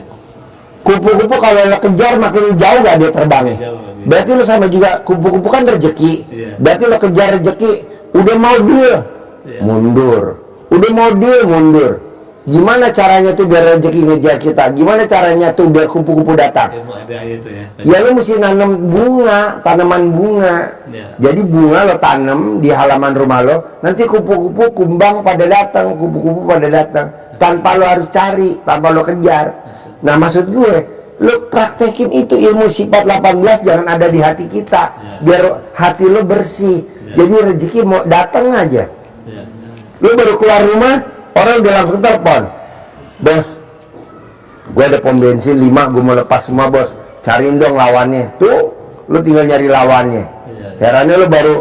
Kupu-kupu kalau lo kejar makin jauh gak dia terbangnya? Jauh lagi. Berarti lo sama juga, kupu-kupu kan rezeki. Iya. Berarti lo kejar rezeki, udah mau deal, Iya. mundur. Udah mau deal, mundur. Gimana caranya tuh biar rezeki ngejar kita? Gimana caranya tuh biar kupu-kupu datang? Ilmu ada itu ya. Pak Ya Haji. lo mesti nanam bunga, tanaman bunga. Iya. Jadi bunga lo tanam di halaman rumah lo, nanti kupu-kupu kumbang pada datang, kupu-kupu pada datang. Tanpa lo harus cari, tanpa lo kejar. Nah maksud gue, lo praktekin itu ilmu sifat 18 jangan ada di hati kita, biar hati lo bersih. Jadi rezeki mau datang aja. Iya. Lo baru keluar rumah, orang udah langsung telepon, bos, gue ada pom bensin 5, gue mau lepas semua bos, cariin dong lawannya. Tuh, lo tinggal nyari lawannya. Herannya lo baru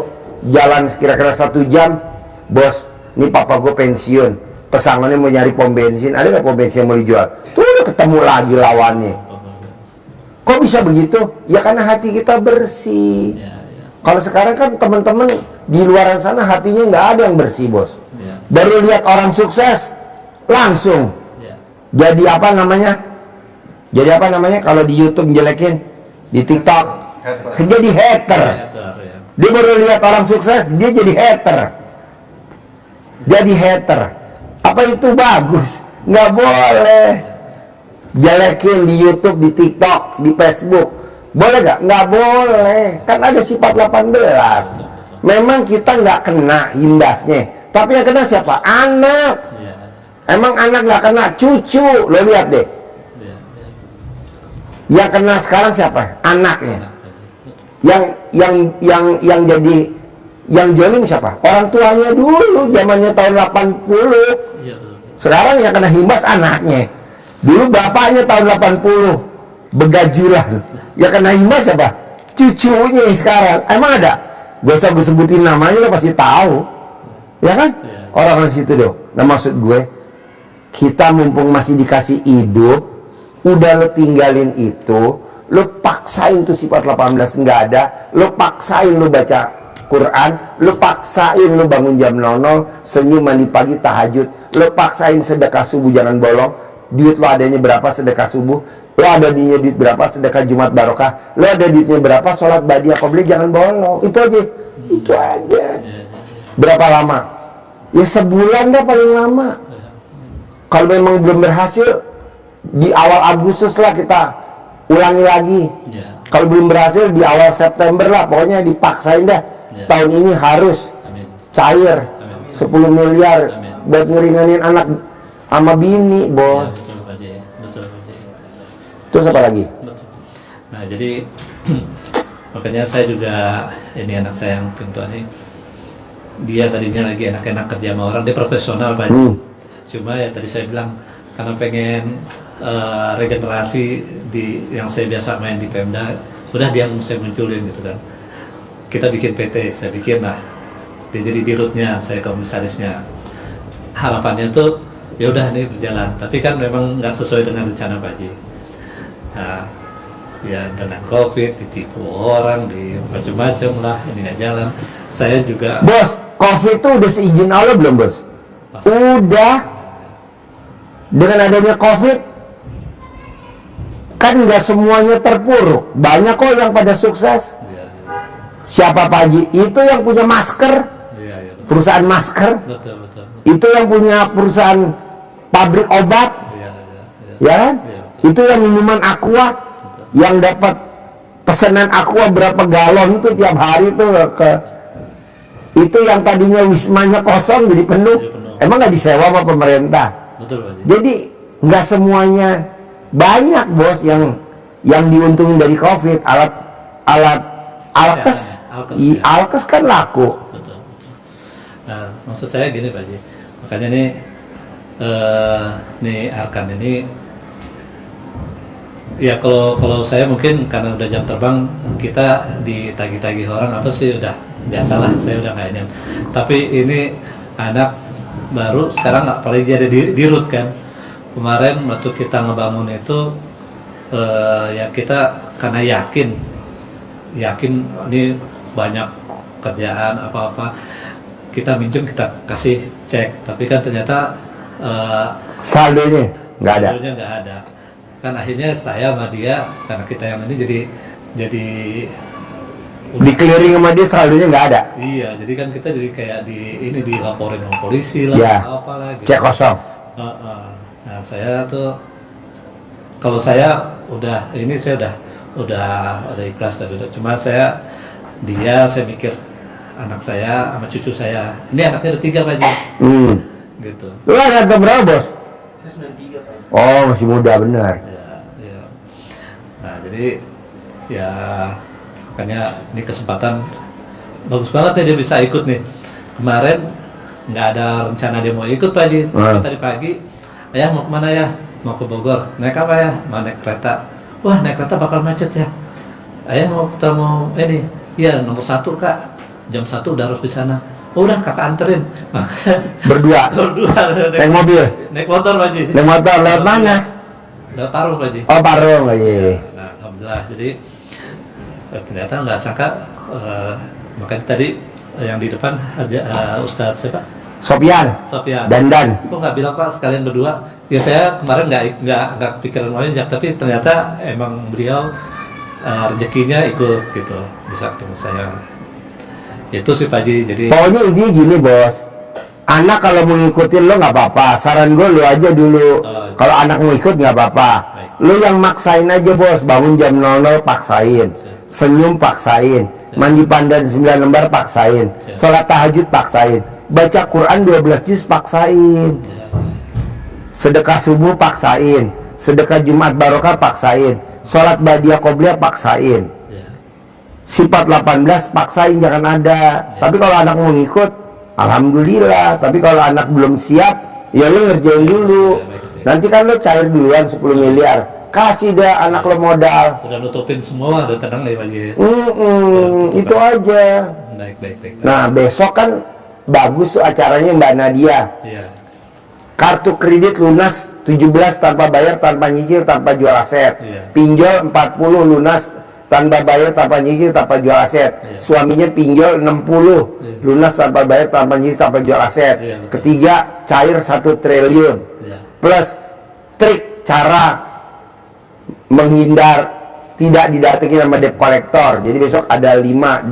jalan kira-kira 1 jam, bos, ini papa gue pensiun, pesangonnya mau nyari pom bensin, ada nggak pom bensin yang mau dijual? Tuh udah ketemu lagi lawannya. Kok bisa begitu? Ya karena hati kita bersih. Iya, iya. Kalau sekarang kan teman-teman di luaran sana hatinya nggak ada yang bersih bos. Iya. Baru lihat orang sukses langsung Iya. jadi apa namanya? Jadi apa namanya kalau di YouTube jelekin, di TikTok jadi hater. Hater, ya. Dia baru lihat orang sukses, dia jadi hater. Jadi hater. Apa itu bagus? Nggak boleh. Jelekin di YouTube, di TikTok, di Facebook. Boleh nggak? Nggak boleh. Kan ada sifat 18. Memang kita nggak kena imbasnya. Tapi yang kena siapa? Anak. Iya. Emang anak nggak kena, cucu. Lo lihat deh. Iya. Iya. Yang kena sekarang siapa? Anaknya. Yang jadi yang jolim siapa? Orang tuanya dulu, zamannya tahun 80. Iya, betul. Sekarang yang kena himbas anaknya. Dulu bapaknya tahun 80 begajulan. Yang kena himbas siapa? Cucunya sekarang. Emang ada? Gak usah gue sebutin namanya, lo pasti tahu. Ya kan? Iya. Orang-orang situ dong. Nah maksud gue, kita mumpung masih dikasih hidup, udah lo tinggalin itu, lo paksain tuh sifat 18 nggak ada, lo paksain lo baca Quran, lo paksain lo bangun jam 00, senyum mandi pagi tahajud, lo paksain sedekah subuh jangan bolong, duit lo adanya berapa sedekah subuh, lo ada duit berapa sedekah Jumat barokah, lo ada duitnya berapa sholat badiah qobliyah jangan bolong, itu aja, itu aja. Berapa lama? Ya sebulan dah paling lama. Kalau memang belum berhasil, di awal Agustus lah kita ulangi lagi. Iya. Kalau belum berhasil di awal September lah, pokoknya dipaksain dah. Ya. Tahun ini harus Amin. cair Amin. 10 miliar Amin. buat ngeringanin anak sama bini, Ya, bos. betul Pak Haji. Betul Pak Haji. Terus apa lagi? Betul. Nah jadi makanya saya juga ini anak saya yang pintu ini, dia tadinya lagi enak-enak kerja sama orang, dia profesional Pak Haji. Cuma ya tadi saya bilang karena pengen regenerasi di yang saya biasa main di Pemda, udah dia yang saya munculin gitu kan. Kita bikin PT, saya bikin lah. Dia jadi dirutnya, saya komisarisnya. Harapannya tuh ya udah ini berjalan, tapi kan memang nggak sesuai dengan rencana Pak Haji. Nah, ya dengan COVID ditipu orang, di macam-macam lah, ini nggak jalan. Saya juga Bos, COVID itu udah seizin Allah belum bos? Udah. Dengan adanya COVID kan nggak semuanya terpuruk, banyak kok yang pada sukses. Iya, Siapa Pak Haji? Itu yang punya masker, iya, iya, betul. perusahaan masker. Betul, betul. Itu yang punya perusahaan pabrik obat, Iya, iya, iya. ya kan? Iya, betul. Itu yang minuman Aqua, yang dapat pesanan Aqua berapa galon tuh tiap hari tuh ke. Itu yang tadinya wismanya kosong jadi penuh. Jadi penuh. Emang nggak disewa sama pemerintah? Betul, Pak Haji. Jadi nggak semuanya, banyak bos yang diuntungin dari COVID. Alkes, Alkes, ya. Alkes kan laku. Betul, betul. Nah, maksud saya gini Pak Haji, makanya nih Arkan ini ya kalau saya mungkin karena udah jam terbang kita ditagi-tagi orang apa sih udah biasalah, saya udah nggak ini. Tapi ini anak baru sekarang apalagi jadi di RUT kan. Kemarin waktu kita ngebangun itu ya kita karena yakin ini banyak kerjaan apa-apa, kita minjem kita kasih cek, tapi kan ternyata Saldonya nggak ada. saldonya nggak ada. Kan akhirnya saya sama dia karena kita yang ini jadi Di clearing sama dia saldonya nggak ada. iya, jadi kan kita jadi kayak dilaporin sama polisi lah, Ya. apa lah gitu. Cek kosong. Nah saya tuh kalau saya saya udah ikhlas dari udah, cuma saya mikir anak saya sama cucu saya, ini anaknya ada 3 Pak Haji, gitu. Lu ada berapa bos? Saya 93 Pak. Oh masih muda benar. Ya. Nah jadi ya makanya ini kesempatan bagus banget nih dia bisa ikut nih. Kemarin nggak ada rencana dia mau ikut Pak Haji. Tadi pagi, ayah mau kemana ya? Mau ke Bogor. Naik apa ya? Mau naik kereta. Wah naik kereta bakal macet ya. Ayah mau ketemu ini. Iya nomor 1 Kak. Jam 1 udah harus di sana. Oh, udah kakak anterin. Berdua. Berdua. Naik mobil. Naik motor Pak Haji. Naik motor lewat mana? Lewat Parung Pak Haji. Oh Parung, iya. Nah, alhamdulillah. Jadi ternyata nggak sangka, makanya tadi yang di depan Ustadz siapa? Sopian. Sofian. Dandan. Kok nggak bilang Pak sekalian berdua? Ya saya kemarin nggak kepikiran mau ajak, tapi ternyata emang beliau rezekinya ikut gitu bisa ketemu saya. Itu sih Pak Haji. Jadi Pokoknya intinya gini bos, anak kalau mau ngikutin lo nggak apa-apa. Saran gue lo aja dulu. Kalau anak mau ikut nggak apa-apa. Lo yang maksain aja bos. Bangun jam 00 paksain. Senyum paksain. Mandi pandan 9 lembar paksain. Sholat tahajud paksain. Baca Quran 12 juz paksain. Sedekah subuh paksain. Sedekah Jumat barokah paksain. Sholat badiah qobliyah paksain. Sifat 18 paksain jangan ada. Tapi kalau anak mau ngikut, alhamdulillah. Tapi kalau anak belum siap, ya lo ngerjain dulu. Nanti kan lo cair duluan 10 miliar. Kasih dah anak lo modal. udah nutupin semua, udah tenang nih Pak Haji. Itu aja. Baik. Nah besok kan bagus tuh acaranya Mbak Nadia. Iya. Kartu kredit lunas 17 tanpa bayar, tanpa nyicil, tanpa jual aset. Iya. Pinjol 40 lunas tanpa bayar, tanpa nyicil, tanpa jual aset. Iya. Suaminya pinjol 60 lunas tanpa bayar, tanpa nyicil, tanpa jual aset. Iya, betul. Ketiga cair 1 triliun. Iya. Plus trik cara menghindar tidak didatangi sama debt collector. Jadi besok ada 5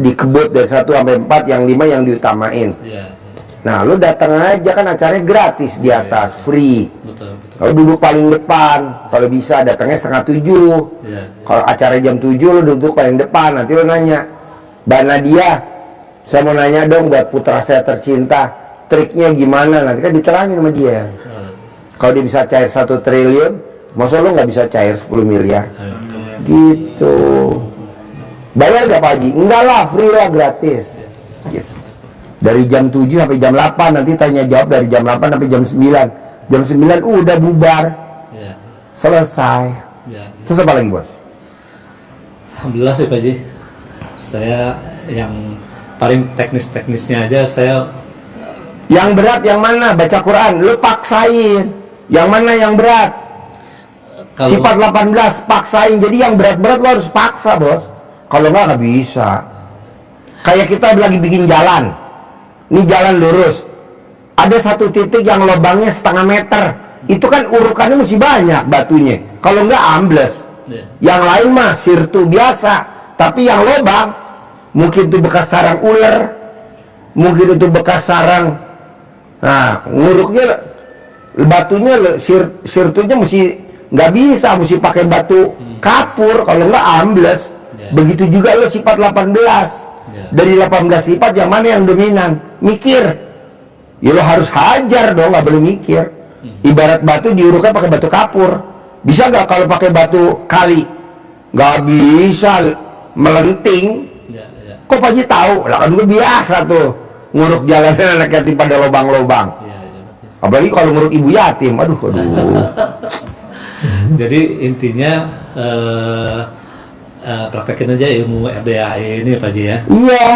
dikebut dari 1 sampai 4, yang 5 yang diutamain. Iya. Nah, lu datang aja kan acaranya gratis di atas, free. Betul. Kalau duduk paling depan, kalau bisa datangnya setengah 7. Iya. Kalau acara jam 7 lu duduk paling depan, nanti lu nanya, Mbak Nadia, saya mau nanya dong buat putra saya tercinta, triknya gimana? Nanti kan diterangin sama dia. Kalau dia bisa cair 1 triliun, masa lu nggak bisa cair 10 miliar? Gitu. Bayar gak Pak Haji? Enggak lah, free lah, gratis. Gitu. Dari jam 7 sampai jam 8, nanti tanya jawab dari jam 8 sampai jam 9. Jam 9 udah bubar. Iya. Selesai. Iya. Terus apa lagi bos? Alhamdulillah sih Pak Haji. Saya yang paling teknisnya aja saya Yang berat yang mana? Baca Quran. Lu paksain. Yang mana yang berat? Sifat 18 paksain. Jadi yang berat-berat lo harus paksa bos. Kalau nggak bisa. Kayak kita lagi bikin jalan, ini jalan lurus, ada satu titik yang lubangnya 0,5 meter, itu kan urukannya mesti banyak batunya, kalau enggak ambles. Yang lain mah sirtu biasa, tapi yang lubang mungkin itu bekas sarang ular, mungkin itu bekas sarang. Nah, nguruknya batunya sirtunya mesti nggak bisa, mesti pakai batu kapur, kalau nggak ambles. Begitu juga lo sifat 18. Dari 18 sifat yang mana yang dominan? Mikir. Ya lo harus hajar dong, nggak boleh mikir. Ibarat batu diurukkan pakai batu kapur. Bisa nggak kalau pakai batu kali? Nggak bisa, melenting. Kok Pak Haji tahu? Lah kan gue biasa tuh nguruk jalannya anak yatim pada lubang-lubang. Apalagi kalau nguruk ibu yatim, aduh. Jadi intinya praktekin aja ilmu RDAE ini Pak Haji ya. Iya.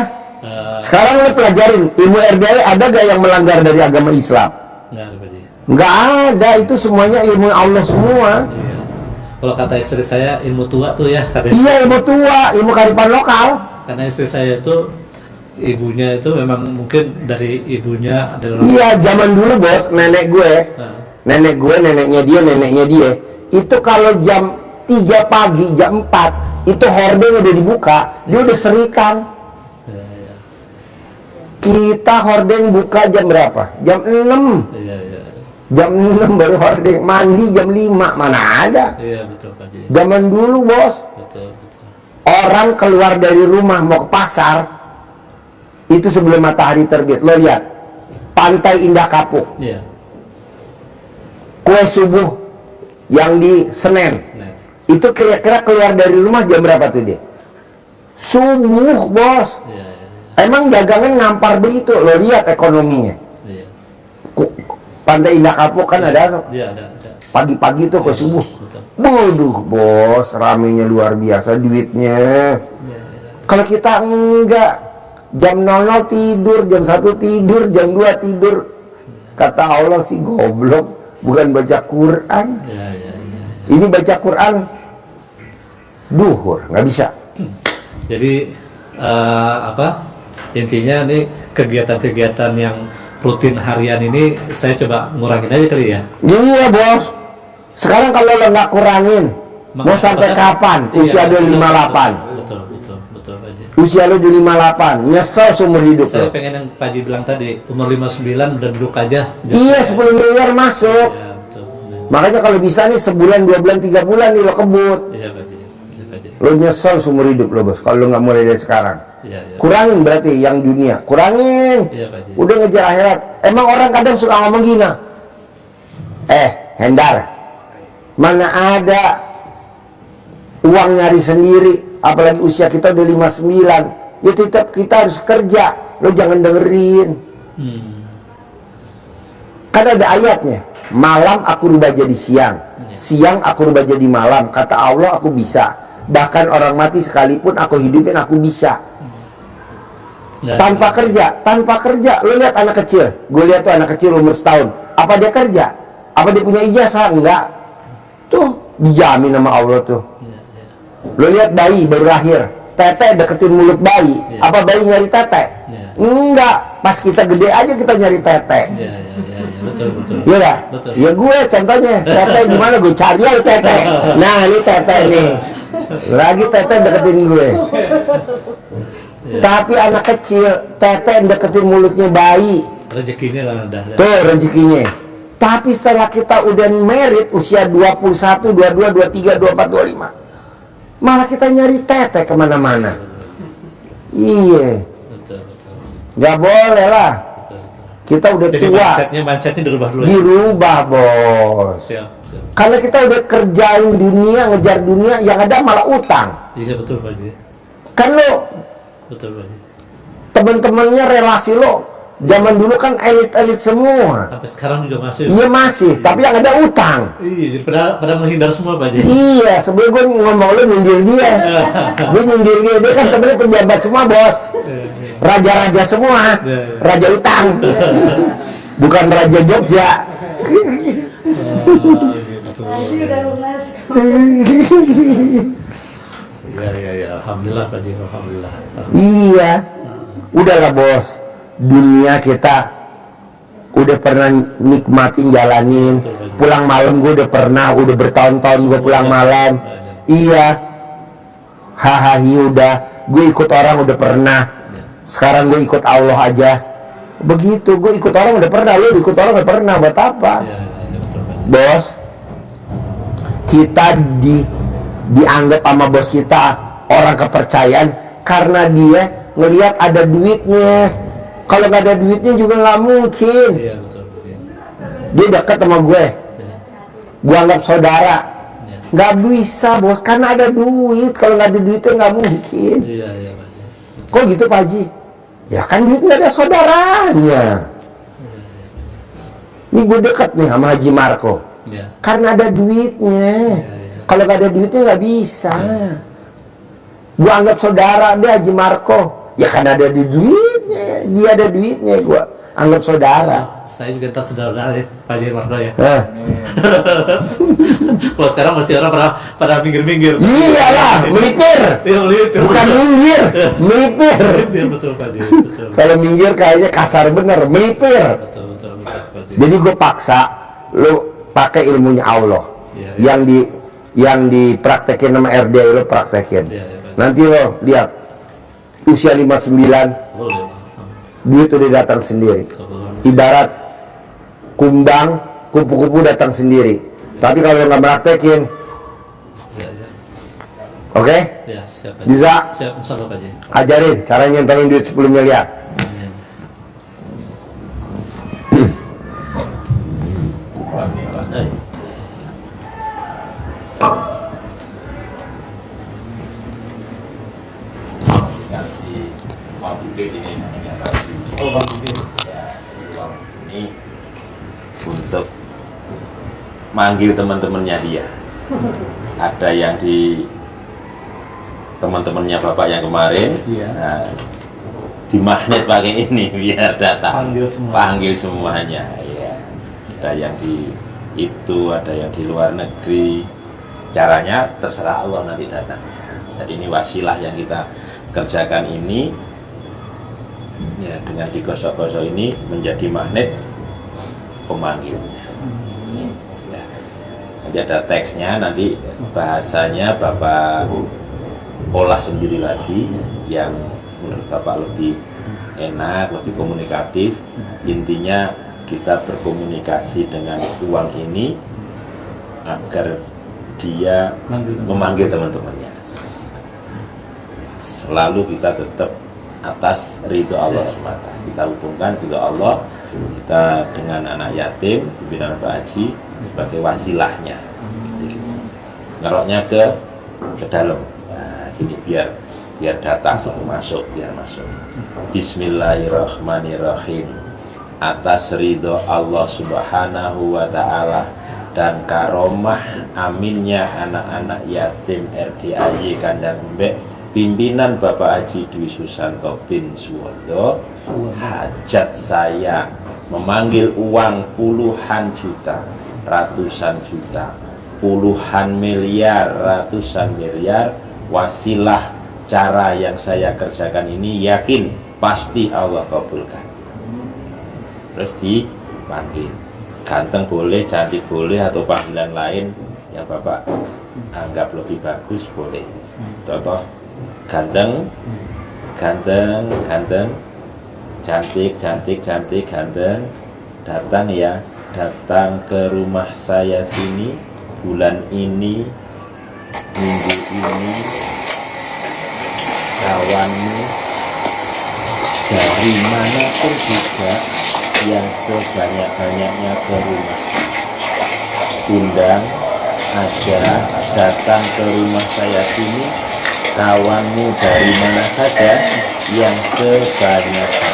Sekarang lo pelajarin ilmu RDAE, ada gak yang melanggar dari agama Islam? Nggak ada Pak Haji. Nggak ada, itu semuanya ilmu Allah semua. Iya. Kalau kata istri saya ilmu tua tuh ya katanya. Iya, ilmu tua, ilmu kearifan lokal. Karena istri saya itu ibunya itu memang mungkin dari ibunya adalah Iya, zaman dulu bos, nenek gue, neneknya dia, itu kalau jam 3 pagi, jam 4, itu hordeng udah dibuka, dia udah serikan. Kita hordeng buka jam berapa? Jam 6. Iya. Jam 6 baru hordeng, mandi jam 5, mana ada? Iya betul Pak Haji. Zaman dulu bos, Betul. orang keluar dari rumah mau ke pasar, itu sebelum matahari terbit. Lo lihat, Pantai Indah Kapuk, Iya. kue subuh yang di Senen, itu kira-kira keluar dari rumah jam berapa tuh dia? Subuh bos. Iya. Emang dagangan ngampar begitu, lo lihat ekonominya. Iya. Pantai Indah Kapuk kan ada Iya ada. pagi-pagi tuh ke subuh. Betul. Waduh bos, ramenya luar biasa duitnya. Kalau kita enggak, jam 00 tidur, jam 1 tidur, jam 2 tidur. Kata Allah sih goblok, bukan baca Quran. Iya. Ini baca Quran duhur, nggak bisa. Jadi intinya nih kegiatan-kegiatan yang rutin harian ini saya coba ngurangin aja kali ya. Iya bos. Sekarang kalau lo nggak kurangin, mau sampai kapan? Usia Iya, 58. Betul Pak Haji. Usia lo di 58, nyesel seumur hidup Saya lo. pengen yang Pak Haji bilang tadi, umur 59 udah duduk aja. Iya, 10 miliar masuk. Iya betul. Makanya kalau bisa nih sebulan, 2 bulan, 3 bulan nih lo kebut. Iya Pak Haji. Lo nyesel seumur hidup lo bos, kalau lo nggak mulai dari sekarang. Iya. Kurangin berarti yang dunia, kurangin. Iya Pak Haji. Udah ngejar akhirat. Emang orang kadang suka ngomong gini, Hendar, mana ada uang nyari sendiri, apalagi usia kita udah 59. Ya tetap kita harus kerja. Lo jangan dengerin. Kan ada ayatnya, malam aku rubah jadi siang, siang aku rubah jadi malam. Kata Allah, aku bisa. Bahkan orang mati sekalipun aku hidupin, aku bisa. Tanpa kerja. Lo lihat anak kecil, gue lihat tuh anak kecil umur setahun, apa dia kerja? Apa dia punya ijazah? Enggak. Tuh dijamin sama Allah tuh. Lo lihat bayi baru lahir, tete deketin mulut bayi, apa bayi nyari tete? Enggak. Pas kita gede aja kita nyari tete. Iya. Betul. Iya dah. Betul. Ya gue contohnya tete gimana, gue cari aja tete. Nah ini tete nih, lagi tete deketin gue. Tapi anak kecil tete deketin mulutnya bayi, Rezekinya lah udah. tuh rezekinya. Tapi setelah kita udah merit usia 21, 22, 23, 24, 25, malah kita nyari tete kemana-mana. Iya, Betul. nggak boleh lah. Kita udah Jadi tua, mindsetnya dirubah dulu. dirubah bos. Siap. Karena kita udah kerjain dunia, ngejar dunia, yang ada malah utang. Iya betul Pak Haji. Kan lo, Betul Pak Haji. temen-temennya relasi lo, zaman dulu kan elit-elit semua. Sampai sekarang juga masih. Iya masih, tapi yang ada utang. Iya, jadi pada menghindar semua Pak Haji. Iya, sebelum gue ngomong lo nyindir dia. Gue nyindir dia kan temennya pejabat semua bos. Raja-raja semua, raja utang. Bukan raja Jogja. Iya. Alhamdulillah Pak Haji, alhamdulillah. Iya. Udahlah bos, dunia kita udah pernah nikmatin jalanin. Pulang malam gue udah pernah, udah bertahun-tahun gue pulang malam. Iya, hahaha udah, gue ikut orang udah pernah. Sekarang gue ikut Allah aja. Begitu, gue ikut orang udah pernah, lu ikut orang udah pernah, buat apa? Bos, kita dianggap sama bos kita orang kepercayaan karena dia ngelihat ada duitnya. Kalau nggak ada duitnya juga nggak mungkin. Dia dekat sama gue anggap saudara. Nggak bisa bos, karena ada duit. Kalau nggak ada duitnya nggak mungkin. Kok gitu Pak Haji? Ya kan duit nggak ada saudaranya. Ini gue dekat nih sama Haji Marco karena ada duitnya. Kalau nggak ada duitnya nggak bisa. Gue anggap saudara dia Haji Marco. Ya karena ada duitnya, dia ada duitnya, gue anggap saudara. Saya juga tak saudara ya, Pak Haji Marco ya. Kalau sekarang masih orang pada minggir-minggir. Iyalah, melipir. Iya, melipir. Bukan minggir, melipir. Melipir, betul Pak Haji. Betul. Kalau minggir kayaknya kasar bener, melipir. Betul Pak Haji. Jadi gue paksa lu pakai ilmunya Allah. Iya. Yang dipraktekin sama RD lo praktekin. Iya, Pak. Nanti lo lihat usia 59 Boleh. duit udah datang sendiri. Ibarat kumbang, kupu-kupu datang sendiri. Tapi kalau nggak praktekin, Ya. oke? Ya, siap Pak Haji. Diza, Siap, insyaallah Pak Haji. ajarin cara nyentangin duit 10 miliar. Amin. Hai. Kasih uang gede ini. Oh, Bang Bibi. Uang ini untuk manggil teman-temannya dia. Ada yang di teman-temannya bapak yang kemarin. Iya. Nah, di magnet pakai ini biar datang. Panggil semua. Panggil semuanya. Ya. Ada yang di itu, ada yang di luar negeri. Caranya terserah Allah nanti datangnya. Jadi ini wasilah yang kita kerjakan ini, ya dengan digosok-gosok ini menjadi magnet pemanggilnya. Ya. Nanti ada teksnya, nanti bahasanya Bapak olah sendiri lagi yang menurut Bapak lebih enak, lebih komunikatif. Intinya kita berkomunikasi dengan uang ini agar dia memanggil teman-temannya. Selalu kita tetap atas ridho Allah semata. Kita hubungkan ridho Allah kita dengan anak yatim, pimpinan Pak Haji sebagai wasilahnya. Ngeroknya ke dalam. Nah, ini biar datang, biar masuk. Bismillahirrahmanirrahim. Atas ridho Allah Subhanahu wa Ta'ala dan karomah aminnya anak-anak yatim RDAY Kandang Mbek pimpinan Bapak Haji Dwi Susanto bin Suwondo, hajat saya memanggil uang puluhan juta, ratusan juta, puluhan miliar, ratusan miliar. Wasilah cara yang saya kerjakan ini yakin pasti Allah kabulkan. Terus dipanggil, ganteng boleh, cantik boleh, atau panggilan lain yang Bapak anggap lebih bagus boleh. Contoh ganteng, ganteng, cantik, ganteng, datang ya, datang ke rumah saya sini bulan ini, minggu ini, kawanmu dari manapun juga yang sebanyak-banyaknya ke rumah, undang aja, datang ke rumah saya sini, kawanmu dari mana saja yang sebanyak-banyaknya.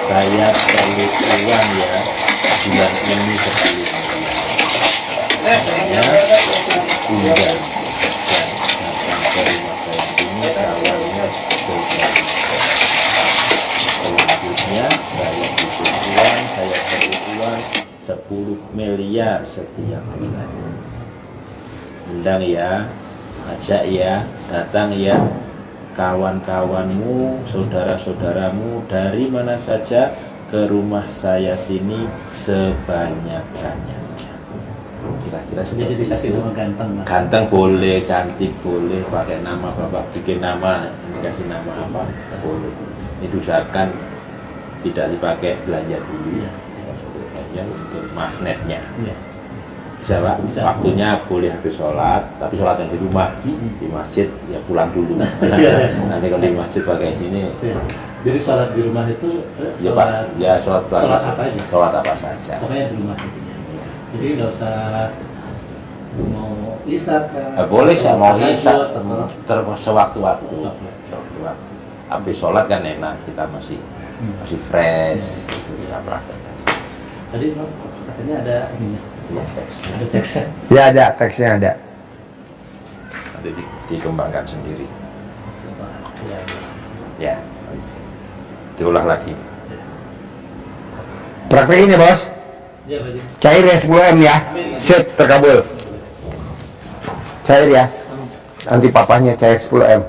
Saya perlu uang ya, bulan ini 10 miliar. Undang dan datang ke rumah saya sini, kawannya sebanyak. Selanjutnya saya butuh uang, saya perlu uang 10 miliar setiap bulan. Undang ya, ajak ya, datang ya, kawan-kawanmu, saudara-saudaramu dari mana saja ke rumah saya sini sebanyak-banyaknya. Kira-kira Jadi seperti dikasih itu. nama ganteng. Ganteng boleh, cantik boleh, pakai nama bapak bikin nama, ini kasih nama apa boleh. Ini usahakan tidak dipakai belanja dulu ya, belanja untuk magnetnya. Iya. Bisa Pak, Bisa. waktunya boleh habis sholat, tapi sholat yang di rumah, di masjid ya pulang dulu. Nanti kalau di masjid pakai sini, Iya. Jadi sholat di rumah itu ya Pak, ya sholat apa aja? sholat apa saja. Pokoknya di rumah itu. Jadi nggak usah mau isya kan? Boleh sih mau Tahajud, isya, atau- sewaktu-waktu. Sewaktu-waktu. Habis sholat kan enak, kita masih fresh, itu kita praktekkan. Tadi katanya ada ininya. Ya, teks. Ada teksnya. Ya ada, teksnya ada. Nanti dikembangkan sendiri. Ya. Ya, diulang lagi. Praktekin ya bos. Ya, Pak Haji. Cair ya 10M ya. Sip, terkabul. Cair ya. Nanti papahnya cair 10M.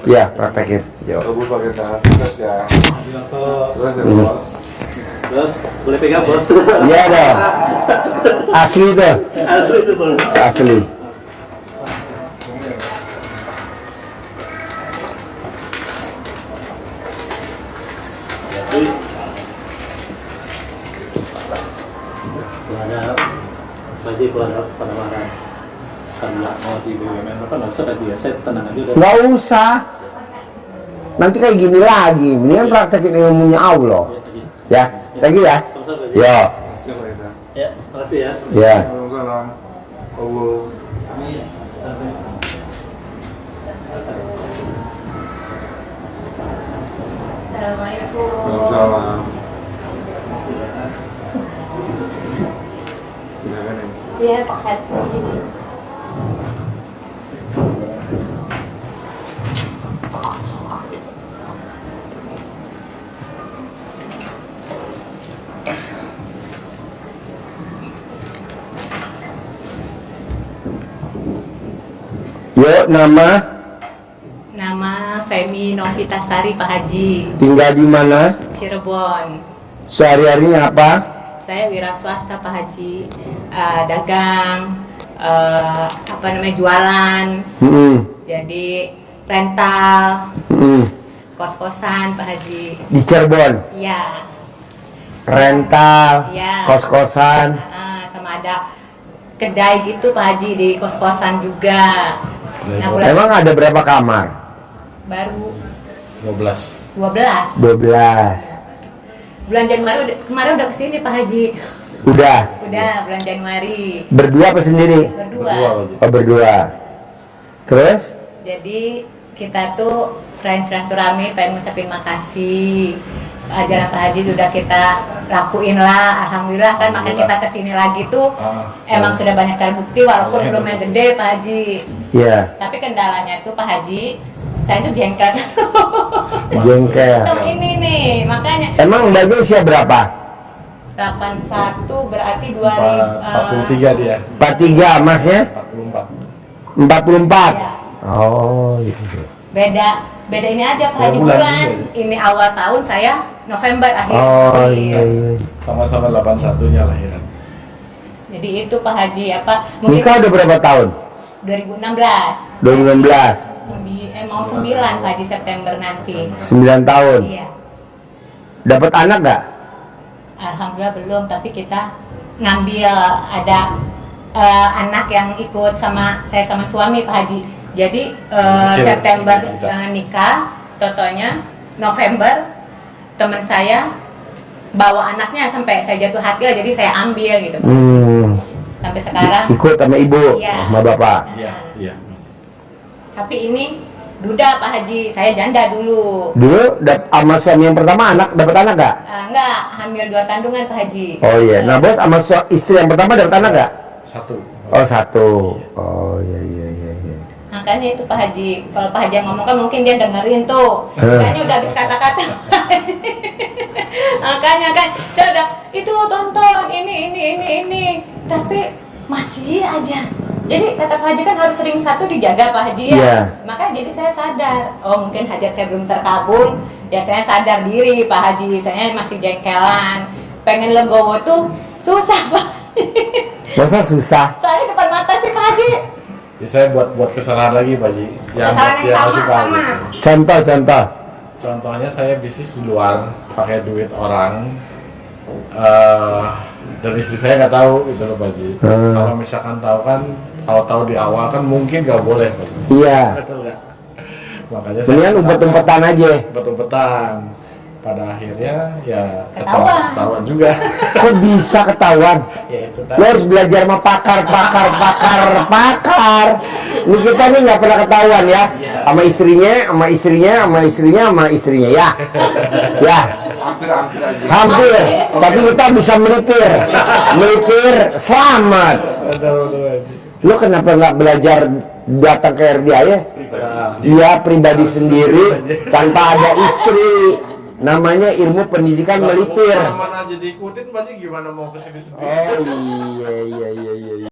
Ya, praktekin. Yo. Kamu pakai tangan terus ya. Terus ya bos. Bos, boleh pegang bos? Iya dong. Asli tuh. Asli itu bos. Asli. Ada Pak Haji pada marah. Kan nggak mau di BUMN apa nggak usah tadi ya. Saya tenang aja udah. Nggak usah. Nanti kayak gini lagi. Mendingan praktekin ilmunya Allah. Ya, thank you ya. Sama-sama, Pak Haji. Yo. Siapa itu? Ya, makasih ya. Ya. Waalaikumsalam. Allah. Amin. Amin. Assalamualaikum. Waalaikumsalam. Silakan ya. Iya, Pak Haji. Yuk, nama, Nama Femi Novitasari Pak Haji, tinggal di mana, Cirebon. sehari-harinya apa? Saya wira swasta Pak Haji, dagang, apa namanya jualan, jadi rental, kos-kosan Pak Haji. Di Cirebon, Iya, rental, Iya. kos-kosan. sama ada kedai gitu Pak Haji di kos-kosan juga. Nah, bulan Emang ada berapa kamar? baru 12. 12. 12. Bulan Januari kemarin udah kesini Pak Haji. Udah. Udah bulan Januari. Berdua apa sendiri? Berdua. Oh, berdua. Terus? Jadi kita tuh selain silaturahmi pengen ngucapin makasih. Ajaran Pak Haji udah kita lakuin lah, alhamdulillah kan, makanya kita kesini lagi tuh emang sudah banyak terbukti walaupun belum yang gede Pak Haji. Iya. Tapi kendalanya tuh Pak Haji, saya tuh jengkel Jengkel. sama ini nih, makanya Emang Mbaknya usia berapa? 81 berarti 2000 43 dia. 43, Masnya? 44. 44. Iya. Oh, gitu. beda ini aja Pak Haji bulan bulan. sih, Ini awal tahun, saya November akhir. Oh, iya, iya. Sama-sama 81-nya lahiran. Jadi itu Pak Haji apa mungkin Nikah udah berapa tahun? 2016. 2016. Mau 9 Pak di September nanti. 9 tahun. Iya. Dapat anak nggak? Alhamdulillah belum, tapi kita ngambil ada anak yang ikut sama saya sama suami Pak Haji. Jadi Kecil. September Kecil. Nikah, totonya November teman saya bawa anaknya sampai saya jatuh hati lah, jadi saya ambil gitu Pak. Sampai sekarang. Ikut sama ibu, Iya. sama bapak. Iya. Tapi ini duda Pak Haji, saya janda dulu. Dulu sama suami yang pertama anak dapat anak nggak? Enggak, hamil 2 kandungan Pak Haji. Oh iya. Nah bos sama istri yang pertama dapat anak nggak? 1. Oh 1. Oh iya iya iya. Iya. Makanya itu Pak Haji, kalau Pak Haji yang ngomong kan mungkin dia dengerin tuh. Kayaknya udah habis kata-kata. Makanya kan saya udah itu tonton ini. Tapi masih aja Jadi kata Pak Haji kan harus ring 1 dijaga Pak Haji ya. Iya. Makanya jadi saya sadar, oh mungkin hajat saya belum terkabul, ya saya sadar diri Pak Haji, saya masih jengkelan, pengen legowo tuh susah Pak. Masa susah? Saya depan mata sih Pak Haji. Ya, saya buat kesalahan lagi Pak Haji. Kesalahan yang sama. Contoh. Contohnya saya bisnis di luar pakai duit orang, dan istri saya nggak tahu itu loh Pak Haji. Kalau misalkan tahu kan, kalau tahu di awal kan mungkin nggak boleh Pak Haji. Iya. Betul nggak? Makanya Mendingan umpet-umpetan aja. umpet-umpetan. Pada akhirnya ya Ketahuan juga. Kok bisa ketahuan? Ya itu Lo harus belajar sama pakar. Ini kita nih nggak pernah ketahuan ya, sama istrinya ya. Ya. Hampir. Tapi kita bisa melipir selamat. Lo kenapa nggak belajar datang ke RDA ya? Dia pribadi sendiri tanpa ada istri. Namanya ilmu pendidikan melipir. Mana aja diikutin Pak Haji, gimana mau kesini sendiri? Oh iya.